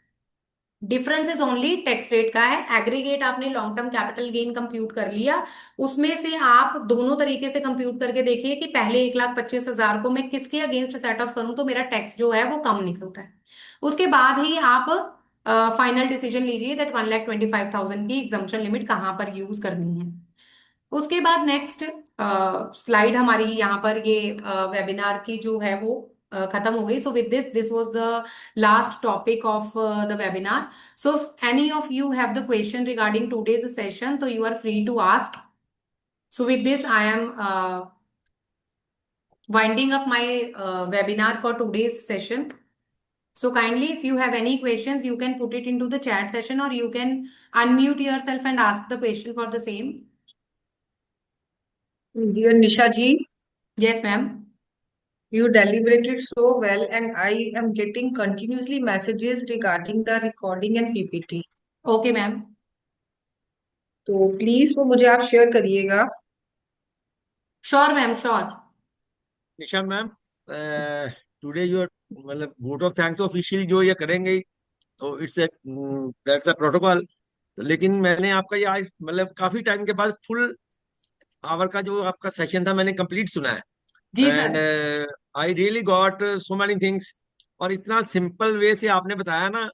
difference is only tax rate का है। एग्रीगेट आपने long term capital gain compute कर लिया, उसमें से आप दोनों तरीके से कंप्यूट करके देखिए कि पहले 1,25,000 को मैं किसके अगेंस्ट सेट ऑफ करूं तो मेरा टैक्स जो है वो कम निकलता है। उसके बाद ही आप फाइनल डिसीजन लीजिए दैट 1,25,000 की एग्जम्पशन लिमिट कहां पर यूज करनी है। उसके बाद नेक्स्ट स्लाइड हमारी यहाँ पर ये वेबिनार की जो है वो खत्म हो गई। So with this was the last topic of the webinar. So if any of you have the question regarding today's session, तो you are free to ask. So with this I am winding up my webinar for today's session. So kindly, if you have any questions, you can put it into the chat session, or you can unmute yourself and ask the question for the same. Dear Nisha ji, Yes, ma'am. you deliberated so well, and I am getting continuously messages regarding the recording and PPT. Okay, ma'am. तो please वो मुझे आप share करिएगा। Sure, ma'am. Sure. Nisha ma'am, today your मतलब vote of thanks official जो ये करेंगे, तो इट्स दैट्स अ प्रोटोकॉल। तो लेकिन मैंने आपका ये आज मतलब काफी टाइम के बाद फुल आवर का जो आपका सेशन था मैंने कंप्लीट सुना है जी and sir. I really got so many things. और इतना सिंपल वे से आपने बताया ना,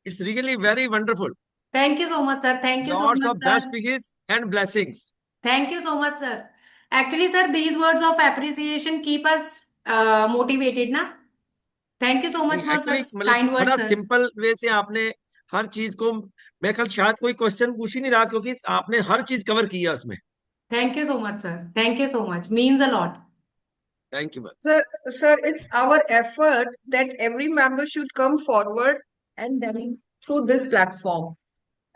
it's really very wonderful. Thank you so much sir, thank you so lots much of sir, best wishes and blessings. Thank you so much sir. Actually sir these words of appreciation keep us motivated ना। Thank you so much for actually such मतलब kind word बड़ा sir. Simple way से आपने हर चीज को, मैं कल शायद कोई क्वेश्चन पूछ ही नहीं रहा क्योंकि आपने हर चीज कवर किया उसमें। Thank you so much sir, thank you so much, means a lot. Thank you ma'am. Sir, it's our effort that every member should come forward and then through this platform.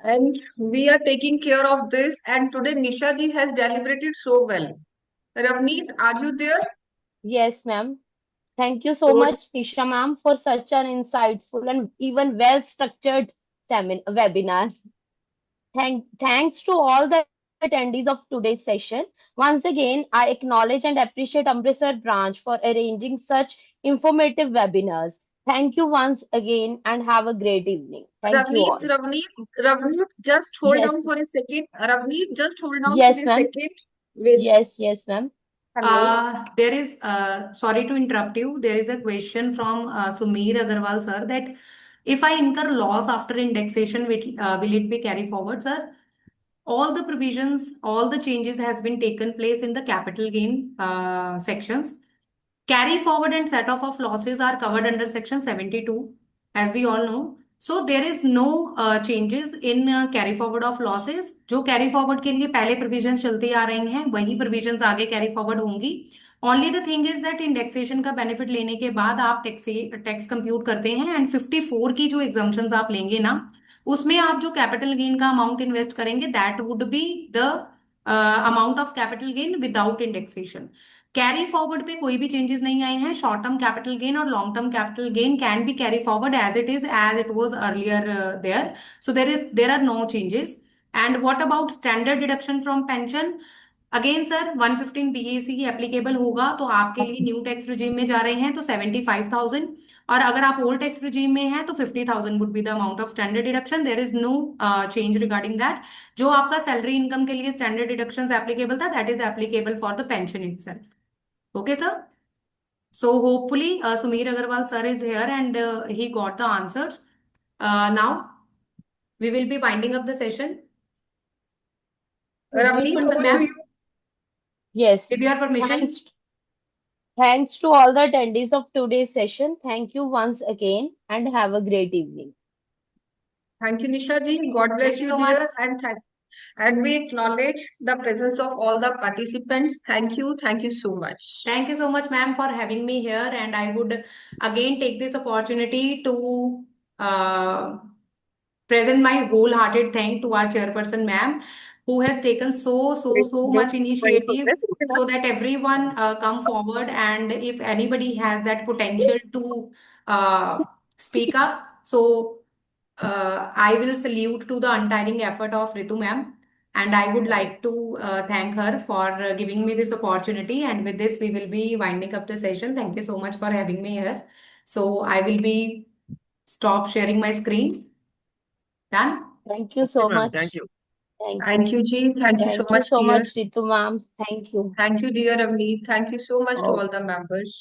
And we are taking care of this. And today Nisha ji has deliberated so well. Ravneet, are you there? Yes, ma'am. Thank you so So much, Isha ma'am, for such an insightful and even well-structured webinar. Thanks to all the attendees of today's session. Once again, I acknowledge and appreciate Amritsar branch for arranging such informative webinars. Thank you once again and have a great evening. Thank you all. Ravneet, just hold Yes, on for a second. Ravneet, just hold on for yes, a ma'am. second. Wait. Yes, ma'am. Hello. There is, sorry to interrupt you. There is a question from Sumeer Agarwal, sir, that if I incur loss after indexation, will it be carry forward, sir? All the provisions, all the changes has been taken place in the capital gain sections. Carry forward and set off of losses are covered under section 72, as we all know. So there is no changes in carry forward of losses. जो carry forward के लिए पहले provisions चलती आ रही हैं वही provisions आगे carry forward होंगी. Only the thing is that indexation का benefit लेने के बाद आप टैक्स कंप्यूट करते हैं एंड 54 की जो एग्जाम्पशंस आप लेंगे ना उसमें आप जो कैपिटल गेन का अमाउंट इन्वेस्ट करेंगे that would be the amount of capital gain without indexation. Carry forward पे कोई भी चेंजेस नहीं आए हैं. शॉर्ट टर्म कैपिटल गेन और long term capital gain can be carry forward as it was earlier there. So there are no changes. And what about standard deduction from pension? Again sir 115 BAC ही applicable होगा. तो आपके लिए new tax regime में जा रहे हैं तो 75,000 और अगर आप ओल्ड टैक्स रिजीम में हैं तो 50,000 would be the amount of standard deduction. There is no change regarding that. जो आपका सैलरी इनकम के लिए स्टैंडर्ड डिडक्शन एप्लीकेबल था that is applicable for the pension itself. Okay, sir. So hopefully, Sumeer Agarwal sir is here and he got the answers. Now we will be winding up the session. Ravneet, Sir, over to ma'am, you. Yes. with your permission. Thanks to all the attendees of today's session. Thank you once again and have a great evening. Thank you, Nisha ji. God bless Thank you you, so dear. much. And we acknowledge the presence of all the participants. Thank you. Thank you so much. Thank you so much, ma'am, for having me here. And I would again take this opportunity to present my wholehearted thank to our chairperson, ma'am, who has taken so much initiative so that everyone come forward. And if anybody has that potential to speak up, so I will salute to the untiring effort of Ritu ma'am. And I would like to thank her for giving me this opportunity. And with this, we will be winding up the session. Thank you so much for having me here. So I will be stop sharing my screen. Done? Thank you Okay, so ma'am. Thank much. you. Thank you, Ji. Thank you so Thank you much, so dear. much, Ritu ma'am. Thank you. Thank you, dear Ravneet. Thank you so much to Oh. all the members.